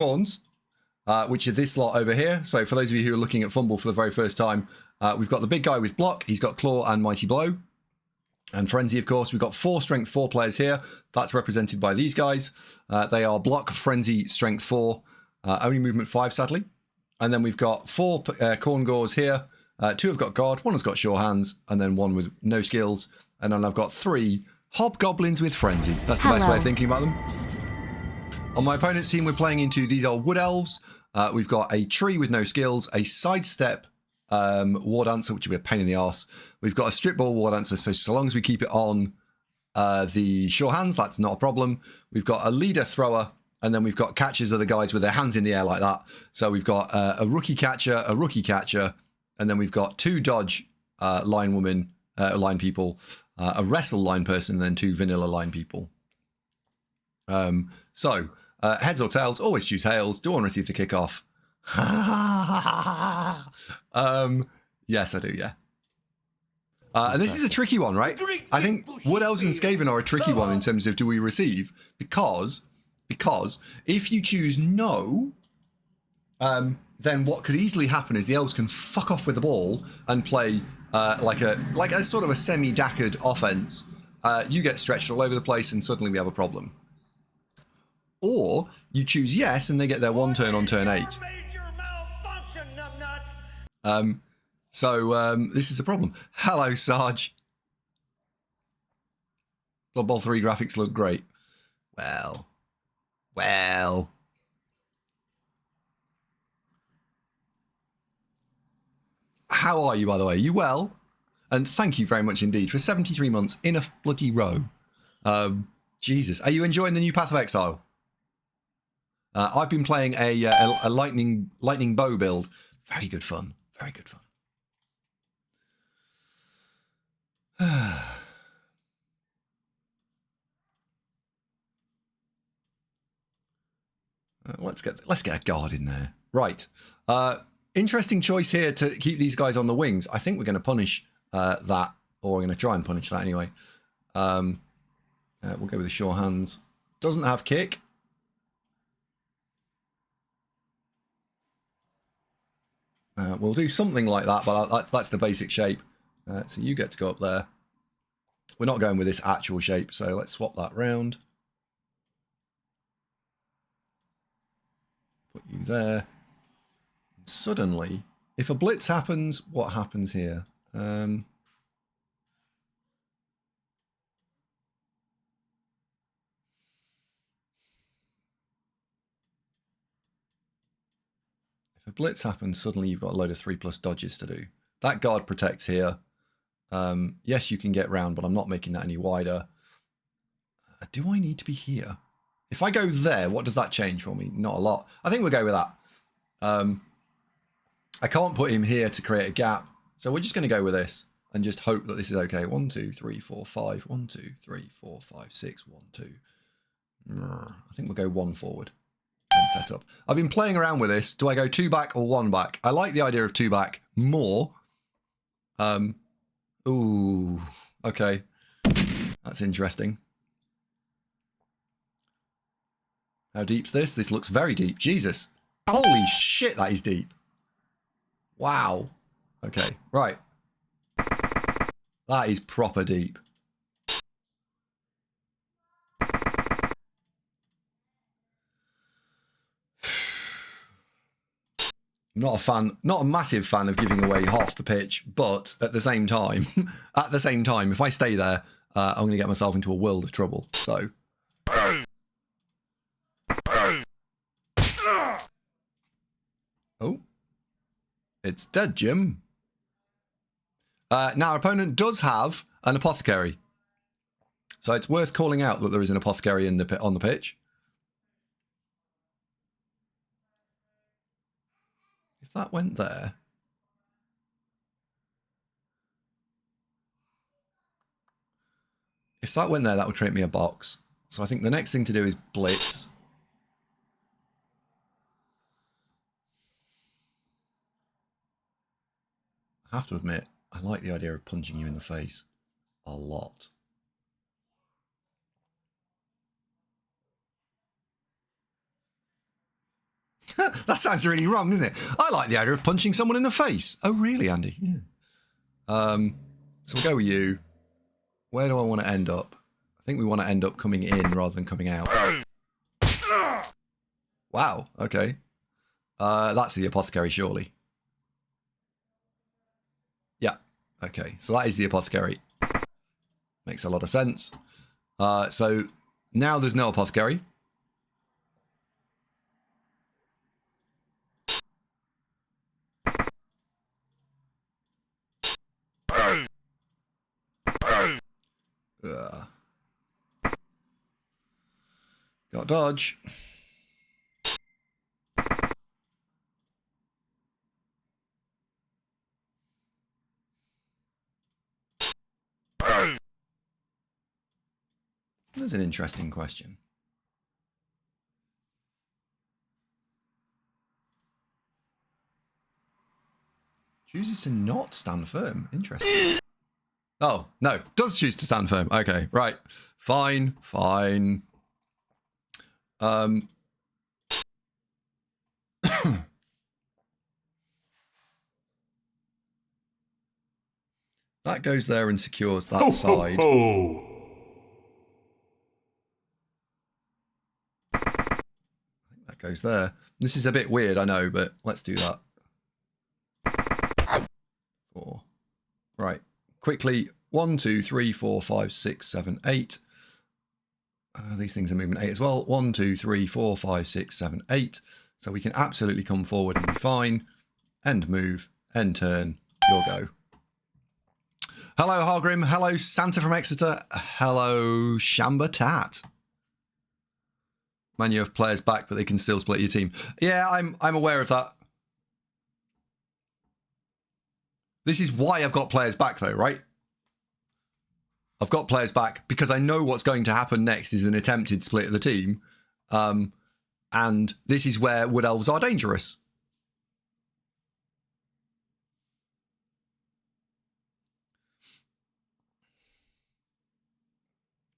Khornes, which are this lot over here. So for those of you who are looking at Fumble for the very first time, we've got the big guy with block. He's got claw and mighty blow. And frenzy, of course. We've got 4 strength 4 players here. That's represented by these guys. They are block, frenzy, strength 4, only movement 5, sadly. And then we've got 4 Khorne Gores here. 2 have got guard, 1 has got sure hands, and then 1 with no skills. And then I've got 3 hobgoblins with frenzy. That's the best way of thinking about them. On my opponent's team, we're playing into these old wood elves. We've got a tree with no skills, a sidestep war dancer, which will be a pain in the arse. We've got a strip ball war dancer, so long as we keep it on the sure hands, that's not a problem. We've got a leader thrower, and then we've got catchers are the guys with their hands in the air like that. So we've got a rookie catcher, and then we've got 2 dodge line people, a wrestle line person, and then 2 vanilla line people. Heads or tails, always choose tails. Do I want to receive the kickoff? Yes, I do, yeah. And this is a tricky one, right? I think Wood Elves and Skaven are a tricky one in terms of do we receive? Because if you choose no, then what could easily happen is the Elves can fuck off with the ball and play like a sort of a semi-dackered offense. You get stretched all over the place and suddenly we have a problem. Or you choose yes and they get their 1 turn on turn 8. This is a problem. Hello, Sarge. Blood Bowl 3 graphics look great. Well. How are you, by the way? You well? And thank you very much indeed for 73 months in a bloody row. Jesus. Are you enjoying the new Path of Exile? I've been playing a lightning bow build. Very good fun. Very good fun. Let's get a guard in there. Right. Interesting choice here to keep these guys on the wings. I think we're going to punish that, or we're going to try and punish that anyway. We'll go with the sure hands. Doesn't have kick. We'll do something like that, but that's the basic shape. So you get to go up there. We're not going with this actual shape, so let's swap that round. Put you there. And suddenly, if a blitz happens, what happens here? If a blitz happens, suddenly you've got a load of 3+ dodges to do. That guard protects here. Yes, you can get round, but I'm not making that any wider. Do I need to be here? If I go there, what does that change for me? Not a lot. I think we'll go with that. I can't put him here to create a gap. So we're just going to go with this and just hope that this is okay. 1, 2, 3, 4, 5. 1, 2, 3, 4, 5, 6. 1, 2. I think we'll go 1 forward and set up. I've been playing around with this. Do I go 2 back or 1 back? I like the idea of 2 back more. Ooh, okay. That's interesting. How deep's this? This looks very deep. Jesus. Holy shit, that is deep. Wow. Okay, right. That is proper deep. Not a fan, not a massive fan of giving away half the pitch, but at the same time, if I stay there, I'm going to get myself into a world of trouble. So. Oh. It's dead, Jim. Now, our opponent does have an apothecary. So it's worth calling out that there is an apothecary on the pitch. If that went there... If that went there, that would create me a box. So I think the next thing to do is blitz. I have to admit, I like the idea of punching you in the face a lot. That sounds really wrong, doesn't it? I like the idea of punching someone in the face. Oh, really, Andy? Yeah. So we'll go with you. Where do I want to end up? I think we want to end up coming in rather than coming out. Wow, okay. That's the apothecary, surely. Yeah, okay. So that is the apothecary. Makes a lot of sense. So now there's no apothecary. Got dodge. That's an interesting question. Chooses to not stand firm. Interesting. Oh, no. Does choose to stand firm. Okay, right. Fine, fine. That goes there and secures that side. Ho. That goes there. This is a bit weird, I know, but let's do that. 4. Right. Quickly. 1, 2, 3, 4, 5, 6, 7, 8. These things are movement 8 as well. 1, 2, 3, 4, 5, 6, 7, 8. So we can absolutely come forward and be fine. End move. End turn. You'll go. Hello, Hargrim. Hello, Santa from Exeter. Hello, Shamba Tat. Man, you have players back, but they can still split your team. Yeah, I'm aware of that. This is why I've got players back, though, right? I've got players back because I know what's going to happen next is an attempted split of the team. And this is where Wood Elves are dangerous.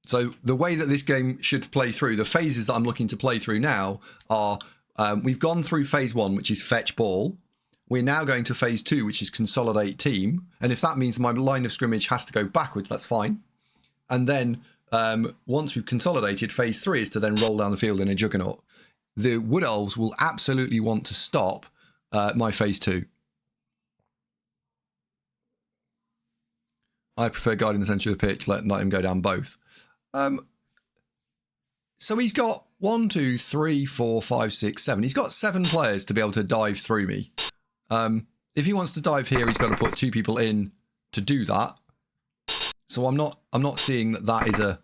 So the way that this game should play through, the phases that I'm looking to play through now are, we've gone through phase 1, which is fetch ball. We're now going to phase 2, which is consolidate team. And if that means my line of scrimmage has to go backwards, that's fine. And then once we've consolidated, phase 3 is to then roll down the field in a juggernaut. The Wood Elves will absolutely want to stop my phase 2. I prefer guarding the centre of the pitch, let him go down both. So he's got 1, 2, 3, 4, 5, 6, 7. He's got 7 players to be able to dive through me. If he wants to dive here, he's got to put 2 people in to do that. So I'm not seeing that is a.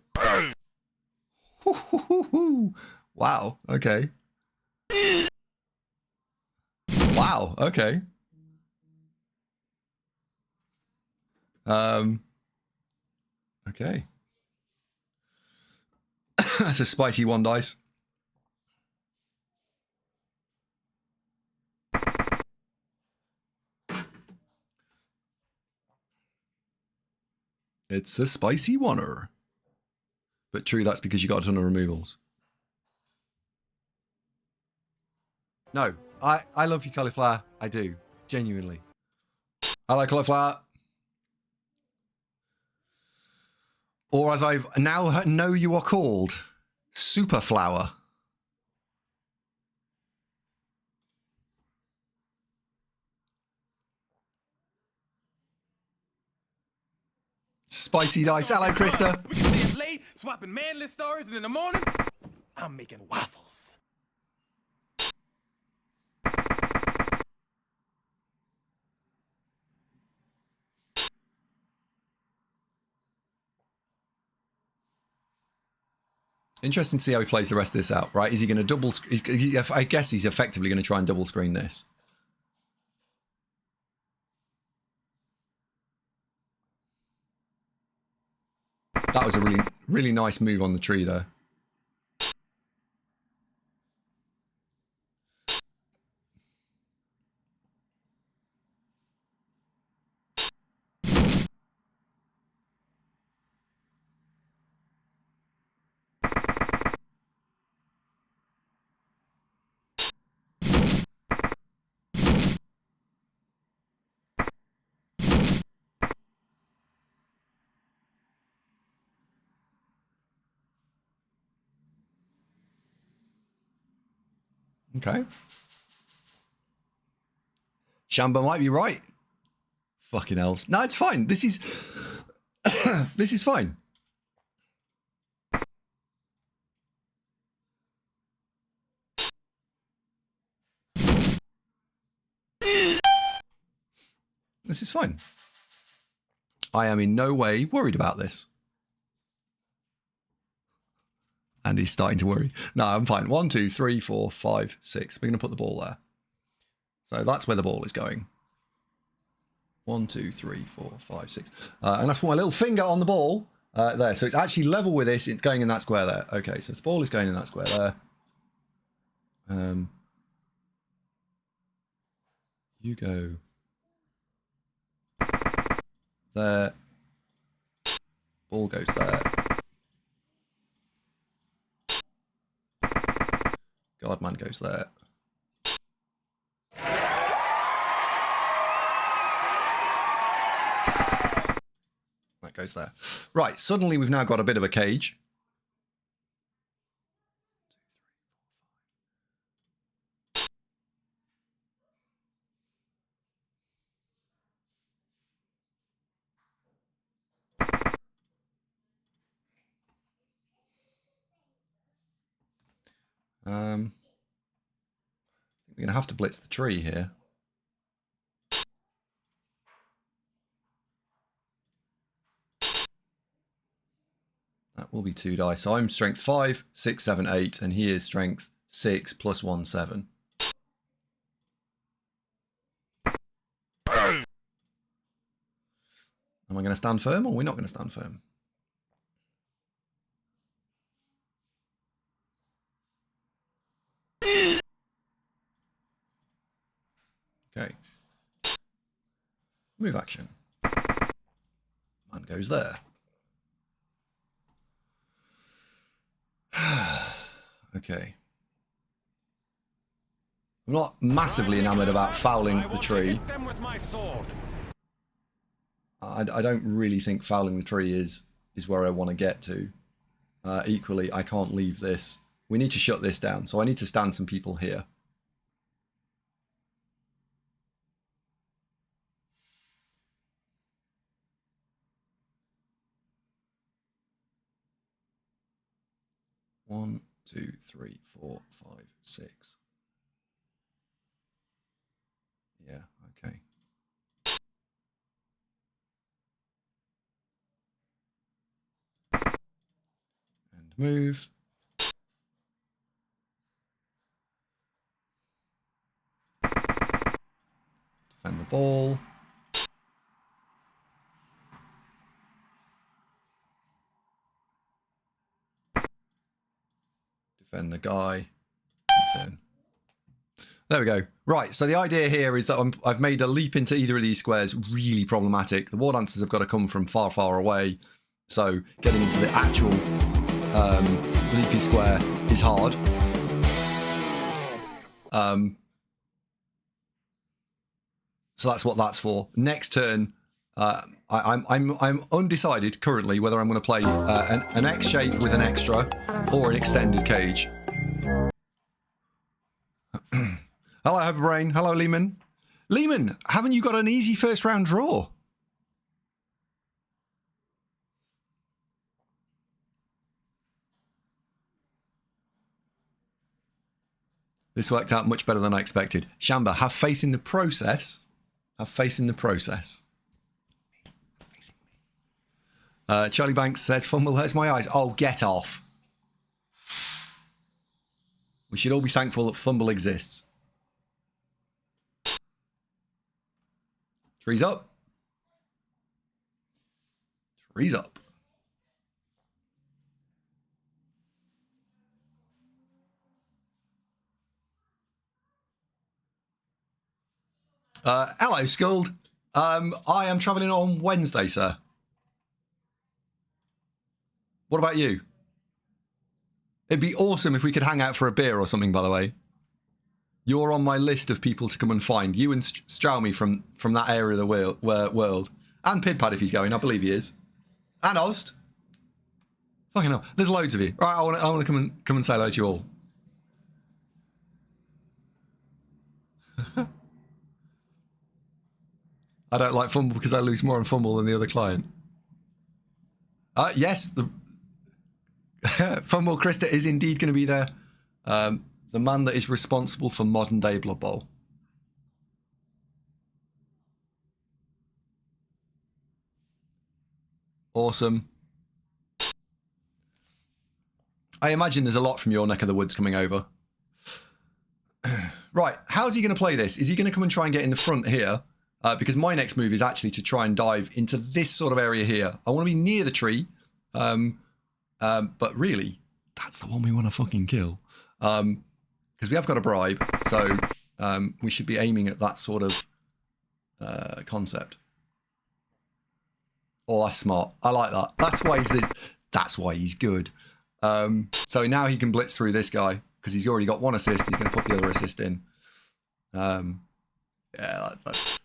Wow. Okay. Wow. Okay. Okay. That's a spicy 1 dice. It's a spicy 1-er. But true, that's because you got a ton of removals. No, I love you, cauliflower. I do. Genuinely. I like cauliflower. Or as I've now know you are called, Superflower. Spicy dice. Hello, Krista. We can see it late, swapping manly stories, and in the morning, I'm making waffles. Interesting to see how he plays the rest of this out, right? Is he going to double... I guess he's effectively going to try and double screen this. That was a really, really nice move on the tree there. Okay. Shamba might be right. Fucking elves. No, it's fine. This is... this is fine. This is fine. I am in no way worried about this. And he's starting to worry. No, I'm fine. 1, 2, 3, 4, 5, 6. We're going to put the ball there. So that's where the ball is going. 1, 2, 3, 4, 5, 6. And I put my little finger on the ball there. So it's actually level with this. It's going in that square there. Okay, so the ball is going in that square there. You go there. Ball goes there. Guardman goes there. That goes there. Right, suddenly we've now got a bit of a cage. We're going to have to blitz the tree here. That will be 2 dice. So I'm strength 5, 6, 7, 8, and he is strength 6 plus 1, 7. Am I going to stand firm or we're not going to stand firm? Okay. Move action. Man goes there. Okay. I'm not massively enamored about fouling the tree. I don't really think fouling the tree is where I want to get to. Equally, I can't leave this. We need to shut this down, so I need to stand some people here. One, 2, 3, 4, 5, 6. Yeah, okay. And move. Defend the ball. Defend the guy. Turn. There we go. Right, so the idea here is that I've made a leap into either of these squares really problematic. The war dancers have got to come from far, far away. So getting into the actual leapy square is hard. So that's what that's for. Next turn, I'm undecided currently whether I'm going to play an X shape with an extra or an extended cage. Hello, Hyperbrain. Hello, Lehman. Lehman, haven't you got an easy first round draw? This worked out much better than I expected. Shamba, have faith in the process. Have faith in the process. Charlie Banks says, fumble hurts my eyes. Oh, get off. We should all be thankful that fumble exists. Trees up. Trees up. Hello, Skuld. I am travelling on Wednesday, sir. What about you? It'd be awesome if we could hang out for a beer or something, by the way. You're on my list of people to come and find. You and Straumy from that area of the world. And Pidpad if he's going, I believe he is. And Ost. Fucking hell. There's loads of you. Right, I want to come and say hello to you all. I don't like fumble because I lose more on fumble than the other client. Yes, the Fumble Krista is indeed going to be there. The man that is responsible for modern day Blood Bowl. Awesome. I imagine there's a lot from your neck of the woods coming over. Right, how's he going to play this? Is he going to come and try and get in the front here? Because my next move is actually to try and dive into this sort of area here. I want to be near the tree. But really, that's the one we want to fucking kill. Because we have got a bribe. So we should be aiming at that sort of concept. Oh, that's smart. I like that. That's why he's this. That's why he's good. So now he can blitz through this guy because he's already got one assist. He's going to put the other assist in. Yeah, that's.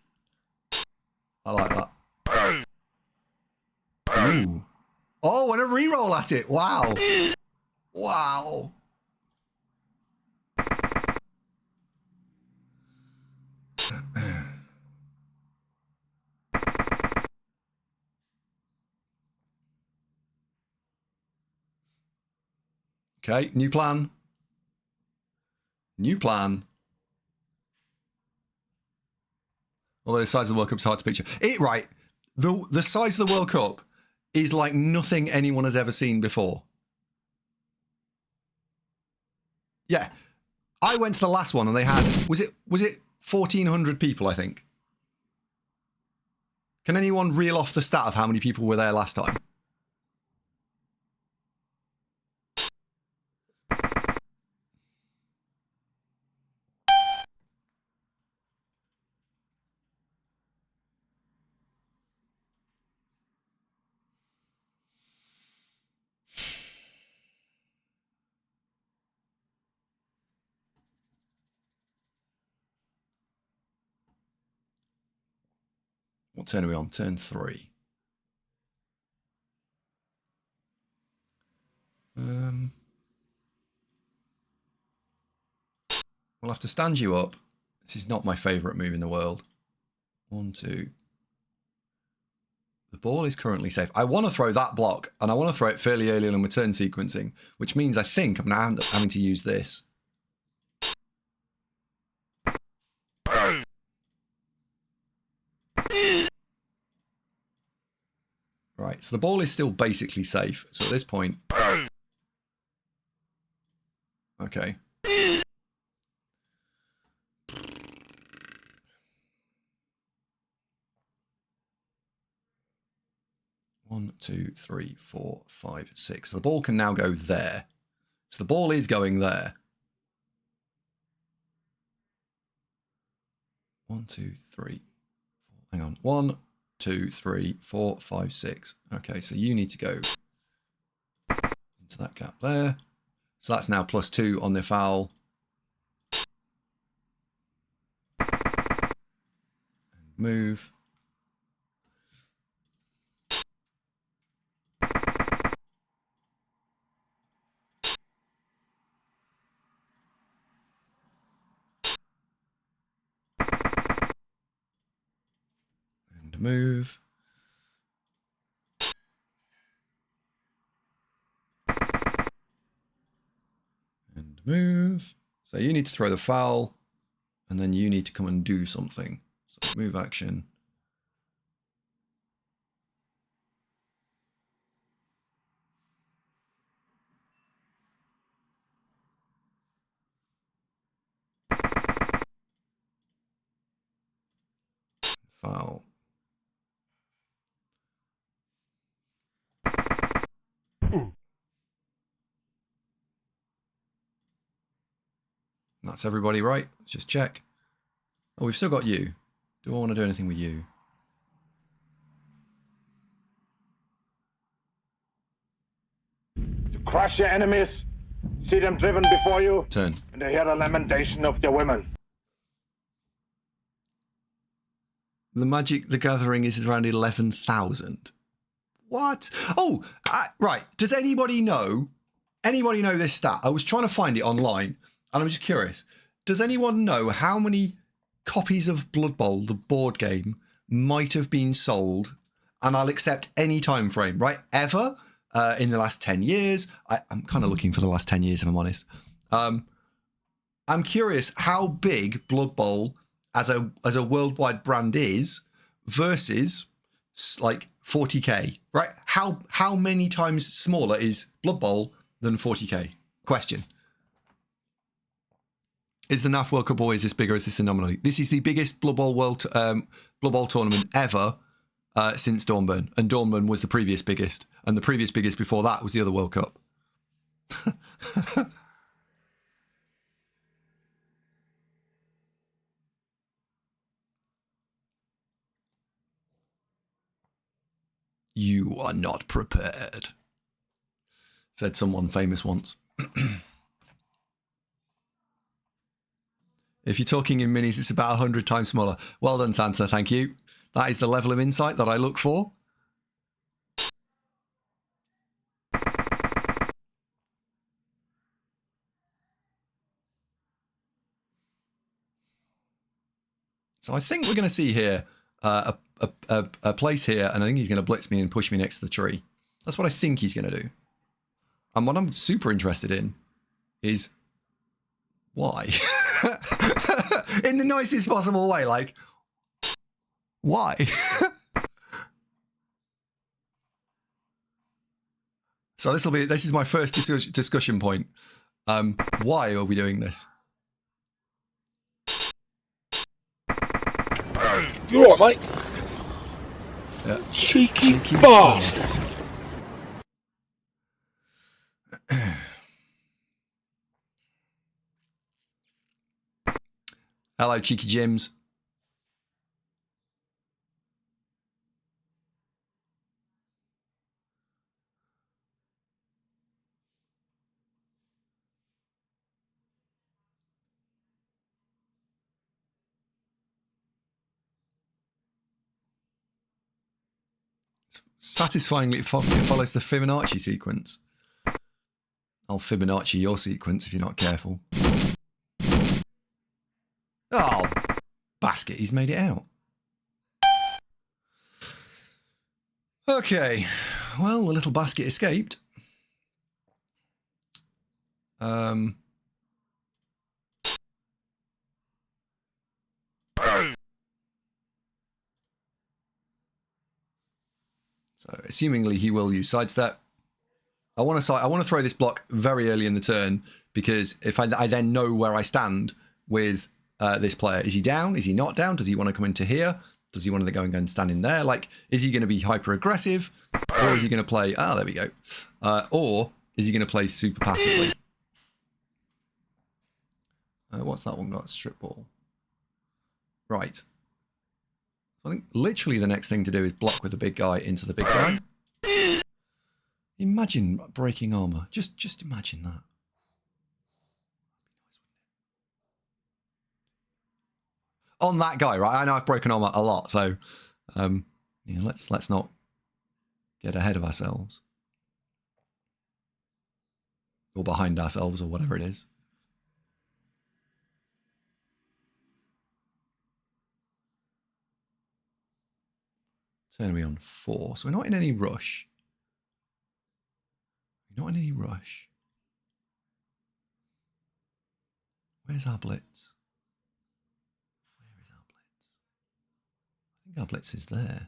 I like that. Ooh. Oh, and a reroll at it. Wow. Wow. Okay, new plan. New plan. Although the size of the World Cup's hard to picture. Right. The size of the World Cup is like nothing anyone has ever seen before. Yeah. I went to the last one and they had, was it 1,400 people, I think? Can anyone reel off the stat of how many people were there last time? What turn are we on? Turn 3. We'll have to stand you up. This is not my favourite move in the world. 1, 2. The ball is currently safe. I want to throw that block, and I want to throw it fairly early on my turn sequencing, which means I think I'm now having to use this. Right, so the ball is still basically safe. So at this point... Okay. One, 2, 3, 4, 5, 6. So the ball can now go there. So the ball is going there. 1, 2, 3, 4. Hang on. 1, 2, 3, 4, 5, 6. Okay, so you need to go into that gap there. So that's now +2 on the foul. And move. And move. And move. So you need to throw the foul, and then you need to come and do something. So move action. Foul. That's everybody, right? Let's just check. Oh, we've still got you. Do I want to do anything with you? To crush your enemies, see them driven before you, Turn. and to hear the lamentation of their women. The Magic the Gathering is around 11,000. What? Oh, right. Does anybody know this stat? I was trying to find it online, and I'm just curious. Does anyone know how many copies of Blood Bowl, the board game, might have been sold, and I'll accept any time frame, right? Ever in the last 10 years. I'm kind of looking for the last 10 years, if I'm honest. I'm curious how big Blood Bowl as a worldwide brand is versus like 40k, right? How many times smaller is Blood Bowl than 40k? Question. Is the NAF World Cup always this big, or is this anomaly? This is the biggest Blood Bowl Blood Bowl tournament ever since Dawnburn, and Dawnburn was the previous biggest, and the previous biggest before that was the other World Cup. You are not prepared, said someone famous once. If you're talking in minis, it's about 100 times smaller. Well done, Santa. Thank you. That is the level of insight that I look for. So I think we're going to see here a place here, and I think he's going to blitz me and push me next to the tree. That's what I think he's going to do. And what I'm super interested in is why? In the nicest possible way, like, why? So this is my first discussion point. Why are we doing this? You all right, mate? Yeah. Cheeky bastard. Hello, cheeky Jims. Satisfyingly, it follows the Fibonacci sequence. I'll Fibonacci your sequence if you're not careful. Oh, basket, he's made it out. Okay, well, the little basket escaped. So, assumingly he will use sidestep. I want to throw this block very early in the turn, because if I then know where I stand with this player. Is he down? Is he not down? Does he want to come into here? Does he want to go and stand in there? Like, is he going to be hyper aggressive, or is he going to play? Ah, there we go. Or is he going to play super passively? What's that one got? Strip ball. Right. So I think literally the next thing to do is block with the big guy into the big guy. Imagine breaking armor. Just imagine that. On that guy, right? I know I've broken armor a lot, so yeah, let's not get ahead of ourselves. Or behind ourselves, or whatever it is. Turn we on 4. So we're not in any rush. We're not in any rush. Where's our blitz? Where is our blitz? I think our blitz is there.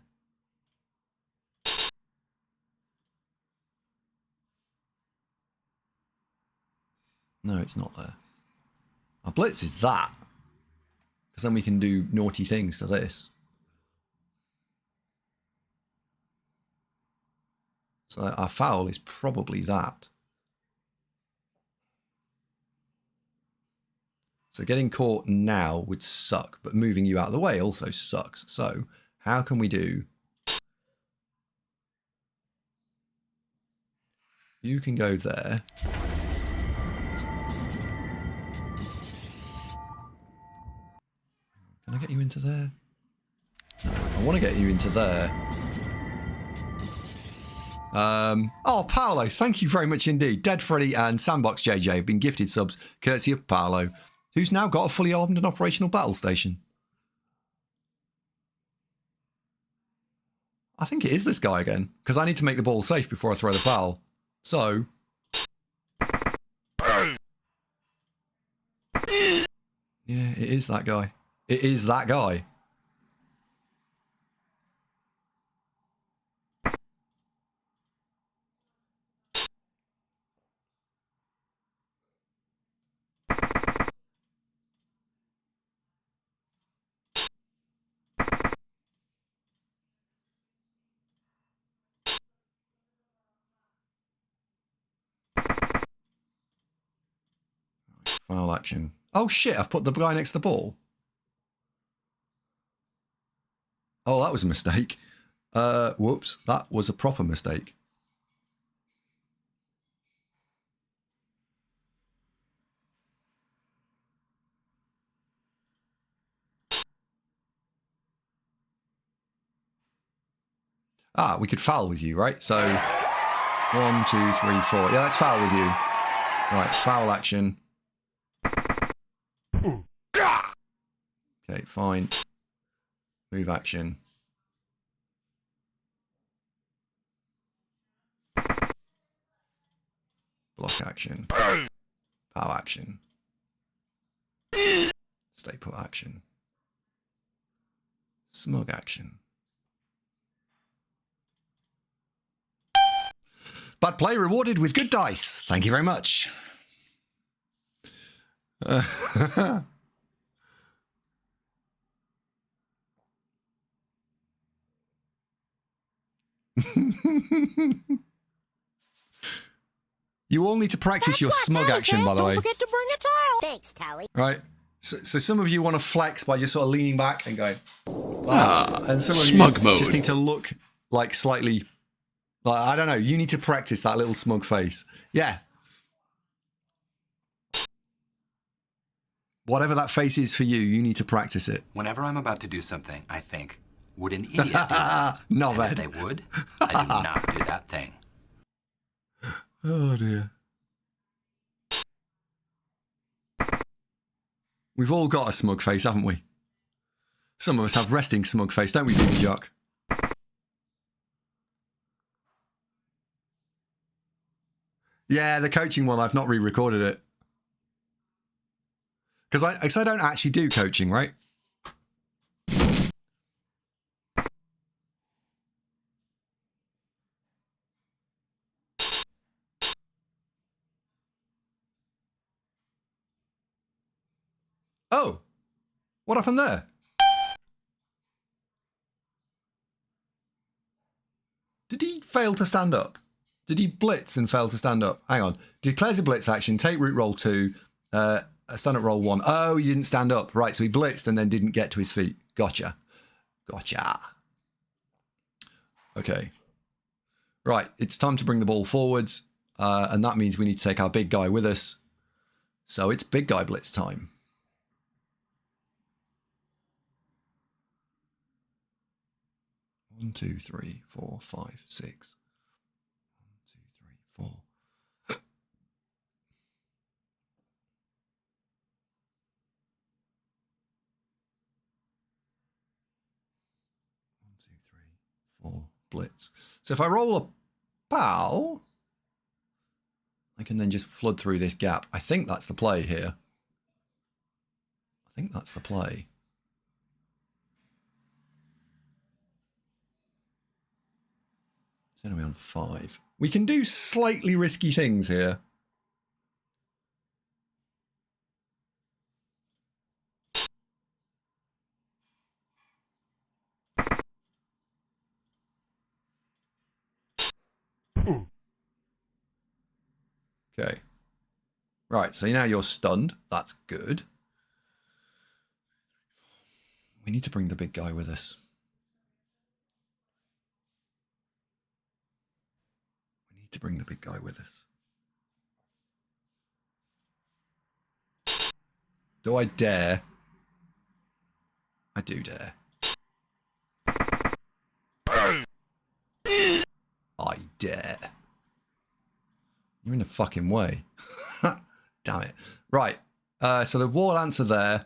No, it's not there. Our blitz is that. Because then we can do naughty things to this. So our foul is probably that. So getting caught now would suck, but moving you out of the way also sucks. So how can we do? You can go there. Can I get you into there? No, I want to get you into there. Oh, Paolo, thank you very much indeed. Dead Freddy and Sandbox JJ have been gifted subs courtesy of Paolo, who's now got a fully armed and operational battle station. I think it is this guy again, because I need to make the ball safe before I throw the foul. So... yeah, it is that guy. It is that guy. Foul action. Oh shit, I've put the guy next to the ball. Oh, that was a mistake. Whoops, that was a proper mistake. Ah, we could foul with you, right? So, 1, 2, 3, 4. Yeah, let's foul with you. Right, foul action. Okay, fine. Move action. Block action. Pow action. Stay put action. Smug action. Bad play rewarded with good dice. Thank you very much. You all need to practice your smug action, by the way. Don't forget to bring a towel. Thanks, Tally. Right. So some of you want to flex by just sort of leaning back and going, and some smug of you mode. just need to look like slightly, like, I don't know. You need to practice that little smug face. Yeah. Whatever that face is for you, you need to practice it. Whenever I'm about to do something, I think, would an idiot do that? Not And bad. if they would, I do not do that thing. Oh dear. We've all got a smug face, haven't we? Some of us have resting smug face, don't we, Baby Jock? Yeah, the coaching one, I've not re-recorded it. Because I don't actually do coaching, right? Oh, what happened there? Did he fail to stand up? Did he blitz and fail to stand up? Hang on. Declares a blitz action, take root roll 2, stand up roll 1. Oh, he didn't stand up. Right, so he blitzed and then didn't get to his feet. Gotcha. Gotcha. Okay. Right, it's time to bring the ball forwards, and that means we need to take our big guy with us. So it's big guy blitz time. One, 2, 3, 4, 5, 6. 1, 2, 3, 4. 1, 2, 3, 4. Blitz. So if I roll a bow, I can then just flood through this gap. I think that's the play here. I think that's the play. It's only on 5. We can do slightly risky things here. Okay. Right, so now you're stunned. That's good. We need to bring the big guy with us. We need to bring the big guy with us. Do I dare? I do dare. I dare. You're in the fucking way. Damn it. Right. So the wall answer there.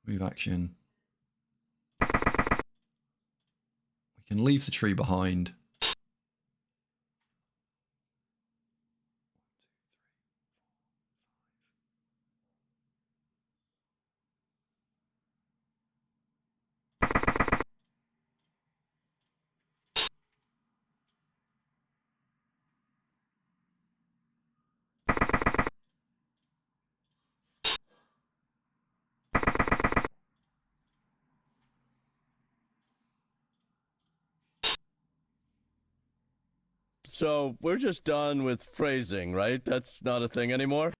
Move action. can leave the tree behind. So we're just done with phrasing, right? That's not a thing anymore?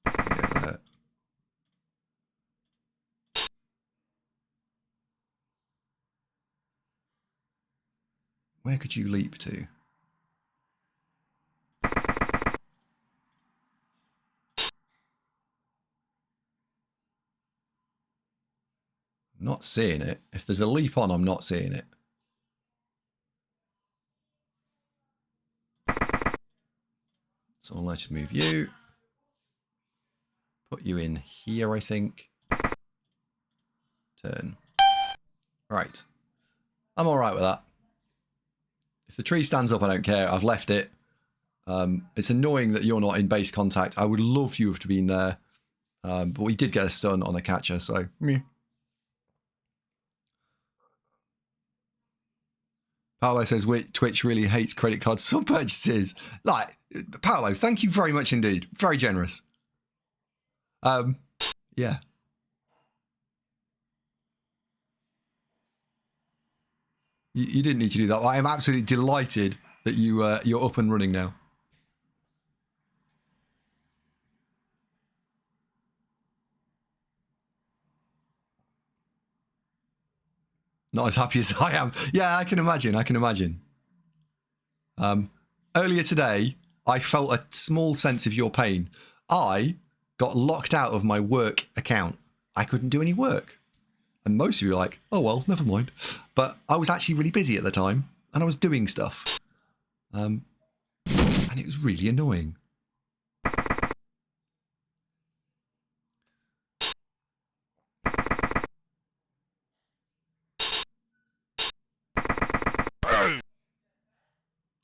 Yeah, where could you leap to? I'm not seeing it. If there's a leap on, I'm not seeing it. So I'll let you move you. Put you in here, I think. Turn. Right. I'm all right with that. If the tree stands up, I don't care. I've left it. It's annoying that you're not in base contact. I would love you to have been there. But we did get a stun on a catcher, so... Meh. Paolo says, Twitch really hates credit card sub purchases. Like, Paolo, thank you very much indeed. Very generous. Yeah. You didn't need to do that. I am absolutely delighted that you're up and running now. Not as happy as I am. Yeah, I can imagine. I can imagine. Earlier today, I felt a small sense of your pain. I got locked out of my work account. I couldn't do any work. And most of you are like, oh, well, never mind. But I was actually really busy at the time, and I was doing stuff. And it was really annoying.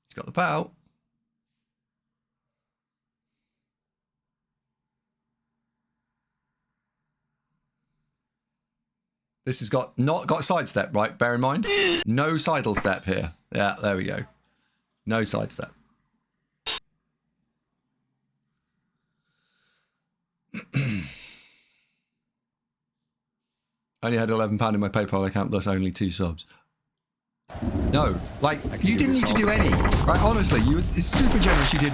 He's got the pout. This has not got sidestep, right? Bear in mind, no sidle step here. Yeah, there we go. No sidestep. Only had £11 in my PayPal account, thus only 2 subs. No, like, you didn't need to do any. Right, honestly, it's super generous you did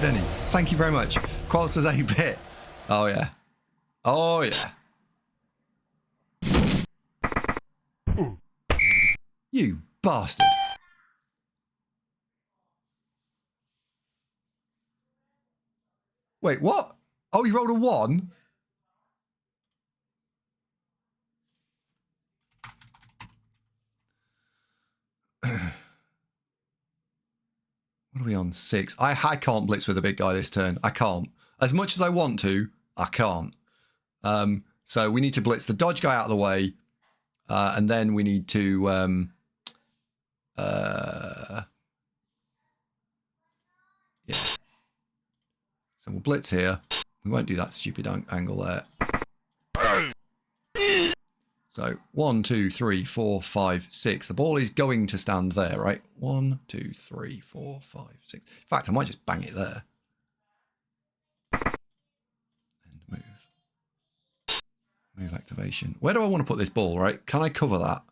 any. Thank you very much. Qual says 8-bit. Oh, yeah. Oh, yeah. You bastard. Wait, what? Oh, you rolled a 1? What are we on? 6. I can't blitz with a big guy this turn. I can't. As much as I want to, I can't. So we need to blitz the dodge guy out of the way. And then we need to... yeah. So we'll blitz here. We won't do that stupid angle there. So 1, 2, 3, 4, 5, 6. The ball is going to stand there, right? 1, 2, 3, 4, 5, 6. In fact, I might just bang it there. And move. Move activation. Where do I want to put this ball, right? Can I cover that?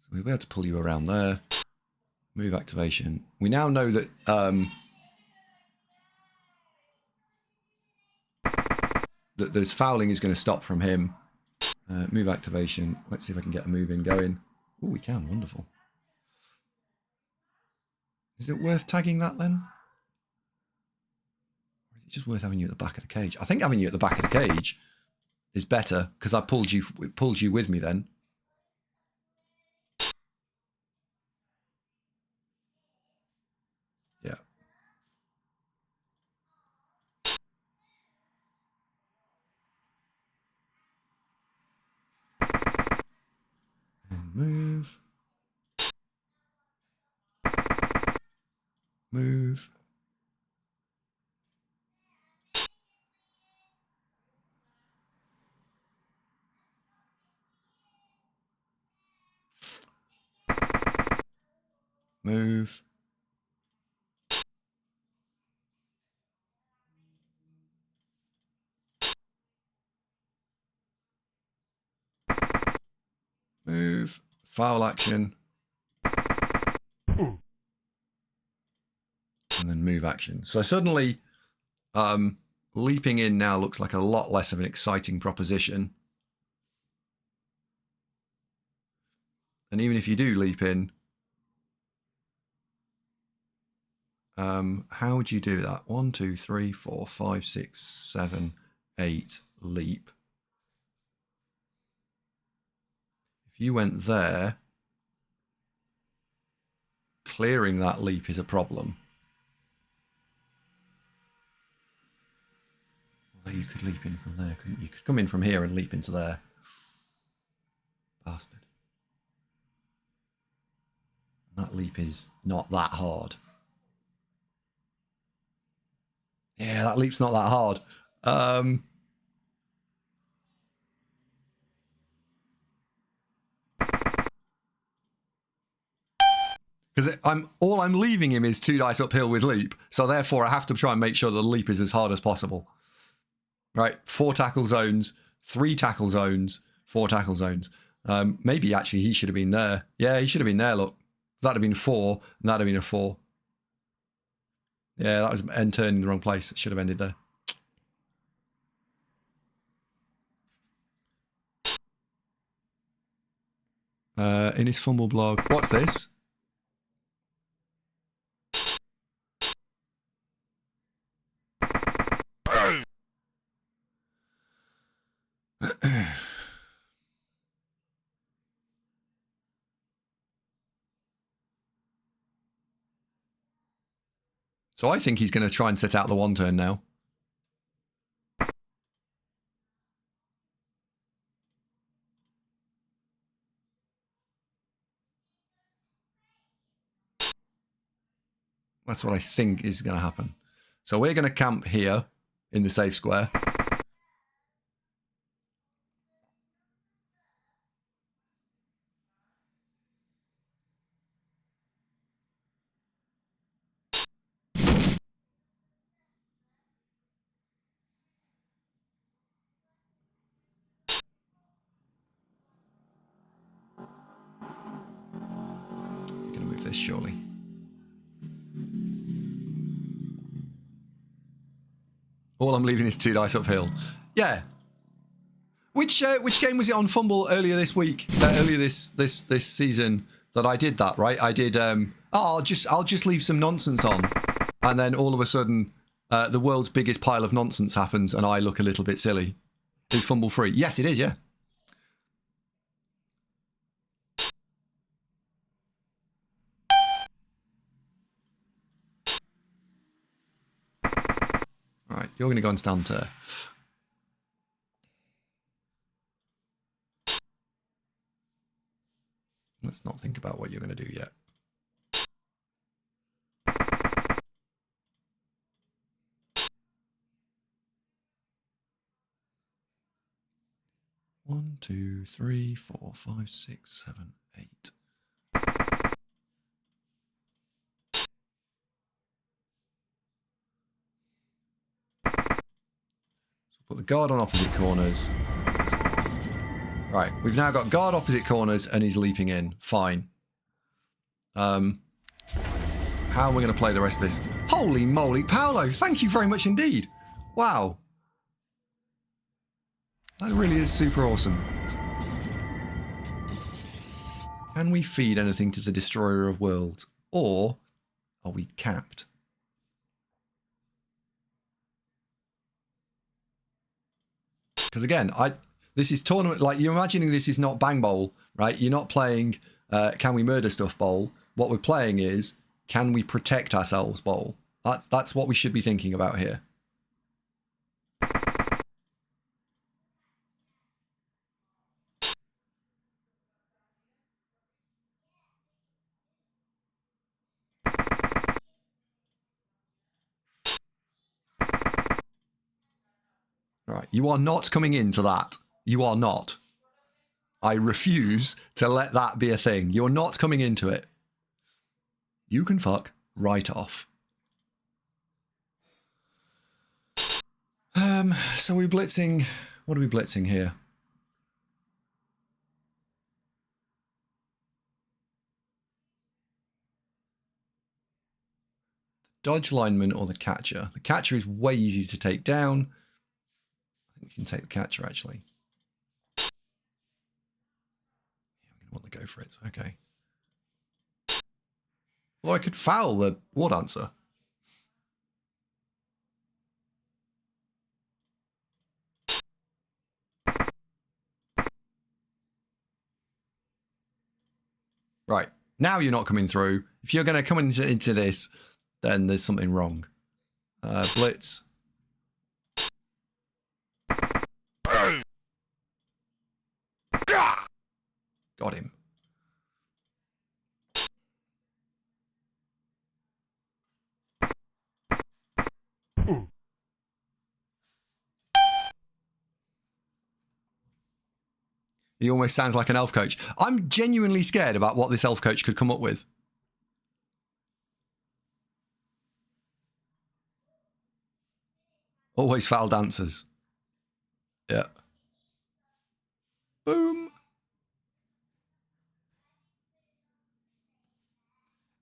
So we'll be able to pull you around there. Move activation. We now know that that this fouling is going to stop from him. Move activation. Let's see if I can get a move in going. Oh, we can. Wonderful. Is it worth tagging that then? Or is it just worth having you at the back of the cage? I think having you at the back of the cage is better because I pulled you with me then. Move. Move. Move. Foul action. And then move action. So suddenly, leaping in now looks like a lot less of an exciting proposition. And even if you do leap in, how would you do that? 1, 2, 3, 4, 5, 6, 7, 8, leap. If you went there, clearing that leap is a problem. Although you could leap in from there, couldn't you? You could come in from here and leap into there. Bastard. That leap is not that hard. Yeah, that leap's not that hard. Because all I'm leaving him is 2 dice uphill with leap, so therefore I have to try and make sure that the leap is as hard as possible. Right, 4 tackle zones, 3 tackle zones, 4 tackle zones. Maybe actually he should have been there. Yeah, he should have been there. Look, that'd have been 4, and that'd have been a 4. Yeah, that was end turn in the wrong place. It should have ended there. In his fumble blog, what's this? So I think he's going to try and set out the 1 turn now. That's what I think is going to happen. So we're going to camp here in the safe square. You're going to move this, surely. All I'm leaving is 2 dice uphill. Yeah. Which game was it on Fumble earlier this week? Earlier this season that I did that, right? I did. I'll just leave some nonsense on, and then all of a sudden, the world's biggest pile of nonsense happens, and I look a little bit silly. Is Fumble free? Yes, it is. Yeah. Right, you're going to go and stand there. Let's not think about what you're going to do yet. One, 2, 3, 4, 5, 6, 7, 8. Put the guard on opposite corners. Right, we've now got guard opposite corners and he's leaping in. Fine. How are we going to play the rest of this? Holy moly, Paolo, thank you very much indeed. Wow. That really is super awesome. Can we feed anything to the Destroyer of Worlds? Or are we capped? Because again, this is tournament, like you're imagining this is not Bang Bowl, right? You're not playing Can We Murder Stuff Bowl. What we're playing is Can We Protect Ourselves Bowl. That's what we should be thinking about here. All right, you are not coming into that. You are not. I refuse to let that be a thing. You're not coming into it. You can fuck right off. So we're blitzing. What are we blitzing here? Dodge lineman or the catcher? The catcher is way easy to take down. I think we can take the catcher actually. Yeah, I'm going to want to go for it. Okay. Well, I could foul the war dancer. Right. Now you're not coming through. If you're going to come into this, then there's something wrong. Blitz. Got him. He almost sounds like an elf coach. I'm genuinely scared about what this elf coach could come up with. Always foul dancers. Yeah. Boom.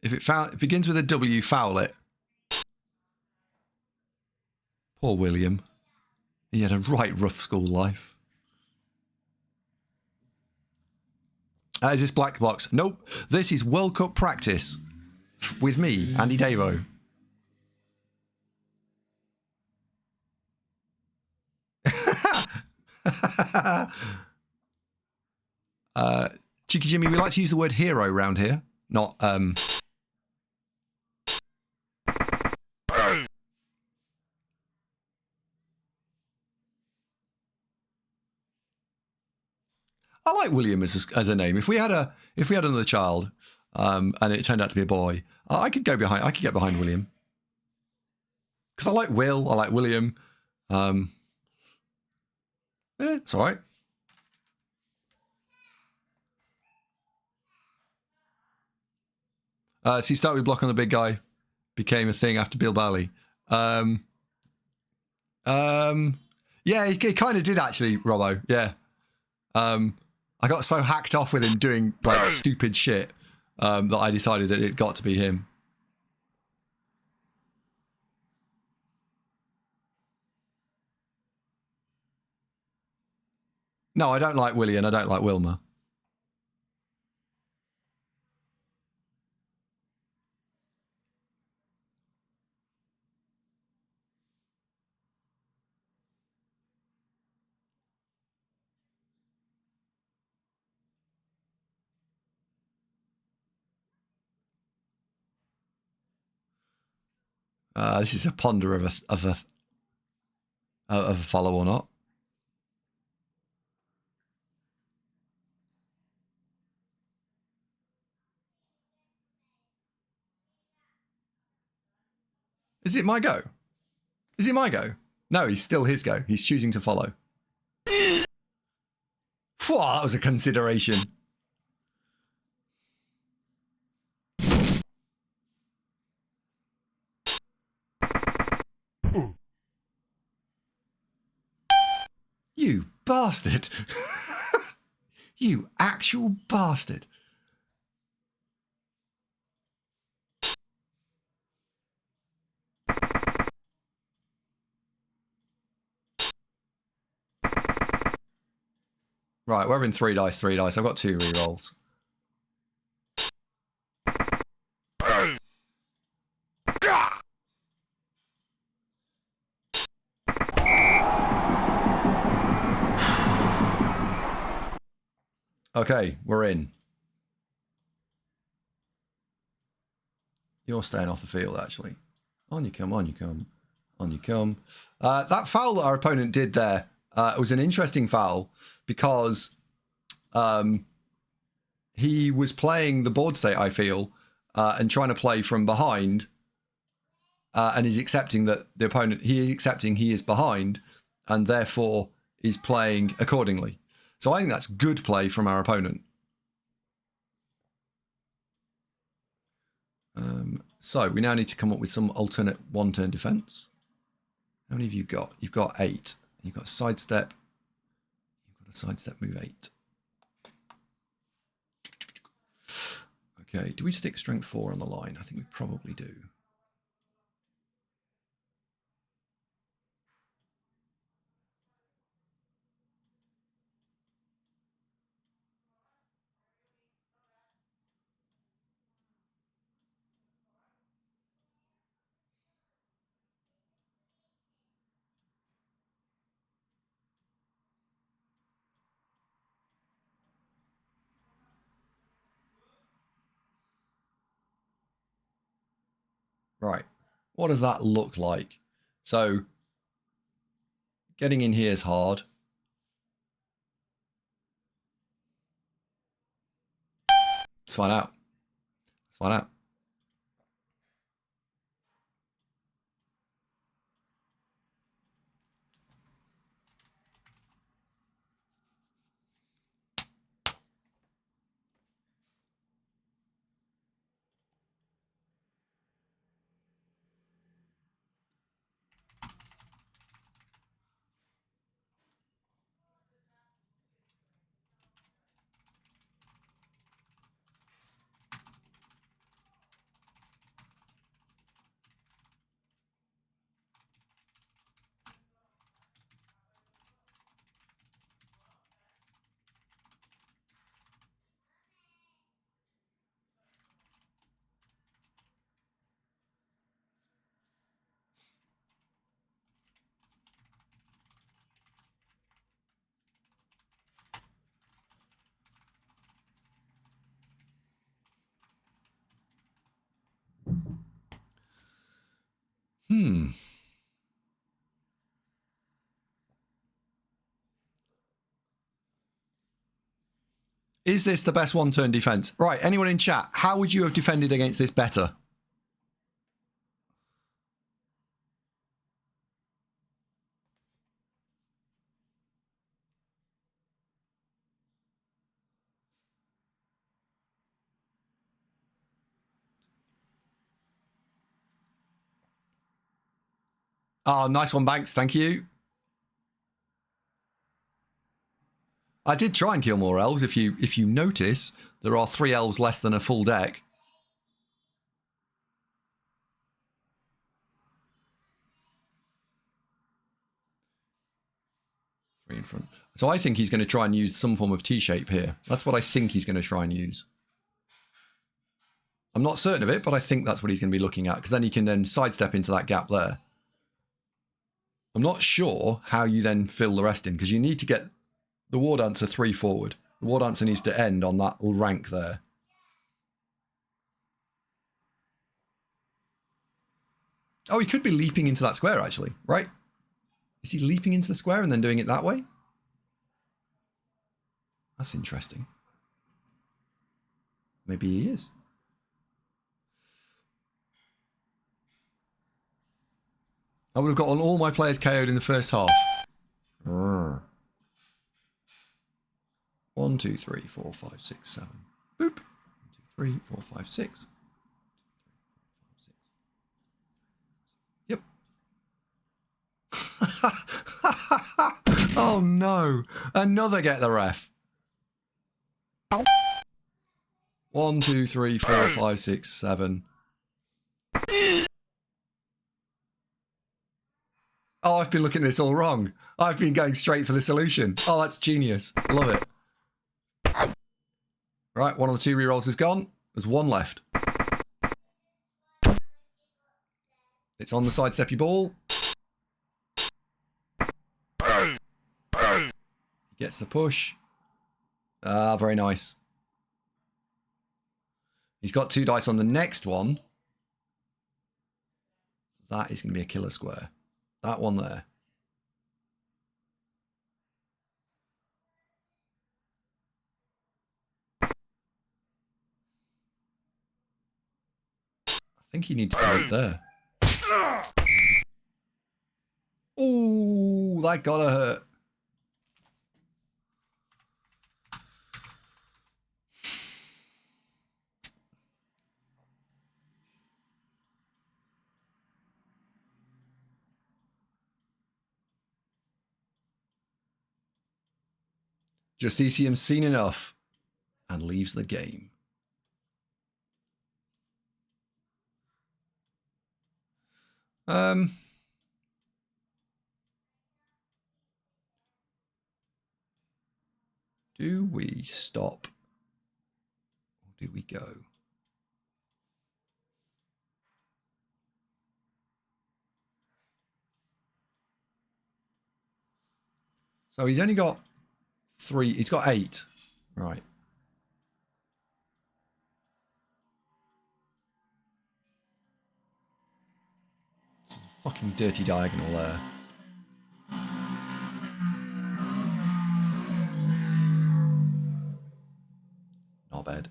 If it begins with a W, foul it. Poor William. He had a right rough school life. Is this black box? Nope. This is World Cup practice with me, Andy Davo. Cheeky Jimmy, we like to use the word hero around here, not I like William as a name. If we had another child, and it turned out to be a boy, I could get behind William. Because I like Will, I like William. It's all right. So you start with block on the big guy, became a thing after Bill Bally. Yeah, he kind of did actually, Robbo. Yeah. I got so hacked off with him doing like stupid shit that I decided that it got to be him. No, I don't like Willie and I don't like Wilma. This is a ponder of a follow or not. Is it my go? Is it my go? No, he's still his go. He's choosing to follow. Phew, that was a consideration. You bastard. You actual bastard. Right, we're having 3 dice. I've got 2 rerolls. Okay, we're in. You're staying off the field, actually. On you come, on you come, on you come. That foul that our opponent did there was an interesting foul because he was playing the board state, I feel, and trying to play from behind, and he's accepting that the opponent, he is accepting he is behind, and therefore is playing accordingly. So I think that's good play from our opponent. So we now need to come up with some alternate one-turn defense. How many have you got? You've got 8. You've got a sidestep. You've got a sidestep move 8. Okay, do we stick strength 4 on the line? I think we probably do. Right, what does that look like? So, getting in here is hard. Let's find out. Let's find out. Is this the best one-turn defense? Right, anyone in chat, how would you have defended against this better? Oh, nice one, Banks. Thank you. I did try and kill more elves. If you notice, there are 3 elves less than a full deck. In front. So I think he's going to try and use some form of T-shape here. That's what I think he's going to try and use. I'm not certain of it, but I think that's what he's going to be looking at, because then he can then sidestep into that gap there. I'm not sure how you then fill the rest in, because you need to get the War Dancer 3 forward. The War Dancer needs to end on that rank there. Oh, he could be leaping into that square, actually, right? Is he leaping into the square and then doing it that way? That's interesting. Maybe he is. I would have gotten all my players KO'd in the first half. 1, 2, 3, 4, 5, 6, 7. Boop. 1, 2, 3, 4, 5, 6. Yep. Oh no. Another get the ref. 1, 2, 3, 4, 5, 6, 7. Oh, I've been looking at this all wrong. I've been going straight for the solution. Oh, that's genius. Love it. Right, 1 of the 2 rerolls is gone. There's 1 left. It's on the sidesteppy ball. He gets the push. Ah, very nice. He's got 2 dice on the next one. That is going to be a killer square. That one there. I think you need to throw it there. Ooh. Ooh, that gotta hurt. Justicium's seen enough and leaves the game. Do we stop or do we go? So he's only got 3. He's got 8. Right. This is a fucking dirty diagonal there. Not bad.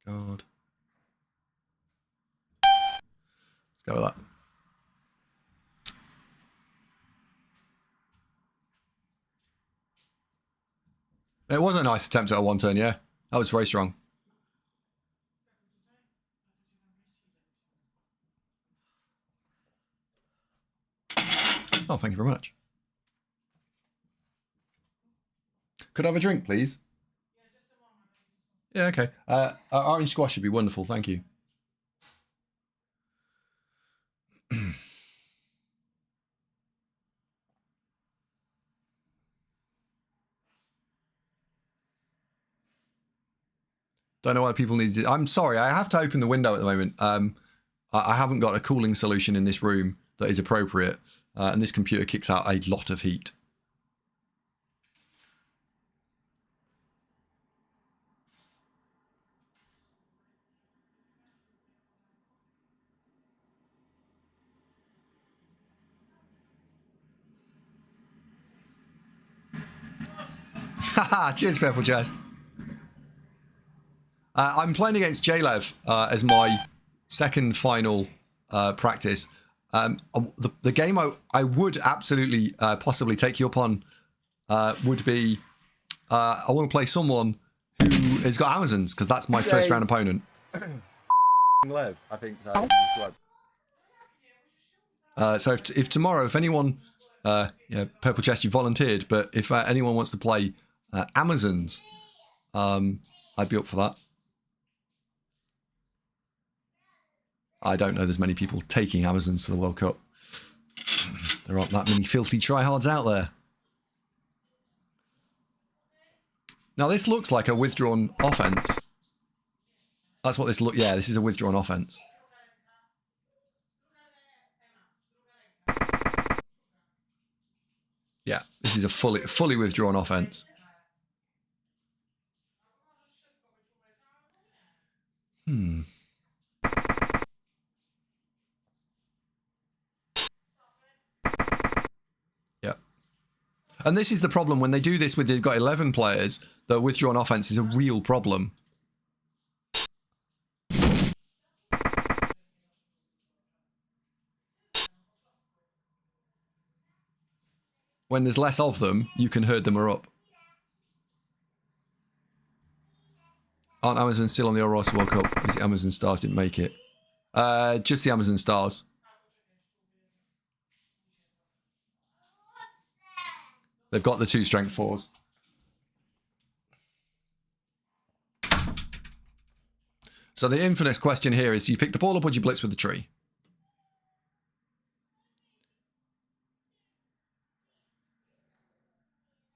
God. Let's go with that. It was a nice attempt at a 1-turn, yeah. That was very strong. Oh, thank you very much. Could I have a drink, please? Yeah, okay. Orange squash would be wonderful, thank you. Don't know why people need to... I'm sorry, I have to open the window at the moment. I haven't got a cooling solution in this room that is appropriate, and this computer kicks out a lot of heat. Haha, cheers, Purple Chest. I'm playing against Jalev as my second final practice. The game I would absolutely possibly take you up on would be I want to play someone who has got Amazons, because that's my first round opponent. Lev, I think. So if tomorrow, if anyone, yeah, Purple Chest, you volunteered, but if anyone wants to play Amazons, I'd be up for that. I don't know there's many people taking Amazons to the World Cup. There aren't that many filthy tryhards out there. Now this looks like a withdrawn offense. That's what this look. Yeah, this is a withdrawn offense. Yeah, this is a fully withdrawn offense. Yeah. And this is the problem when they do this with they've got 11 players. The withdrawn offense is a real problem. When there's less of them, you can herd them up. Aren't Amazon still on the Oros World Cup? Because the Amazon Stars didn't make it. Just the Amazon Stars. They've got the 2 strength 4s. So the infamous question here is, do you pick the ball up or do you blitz with the tree?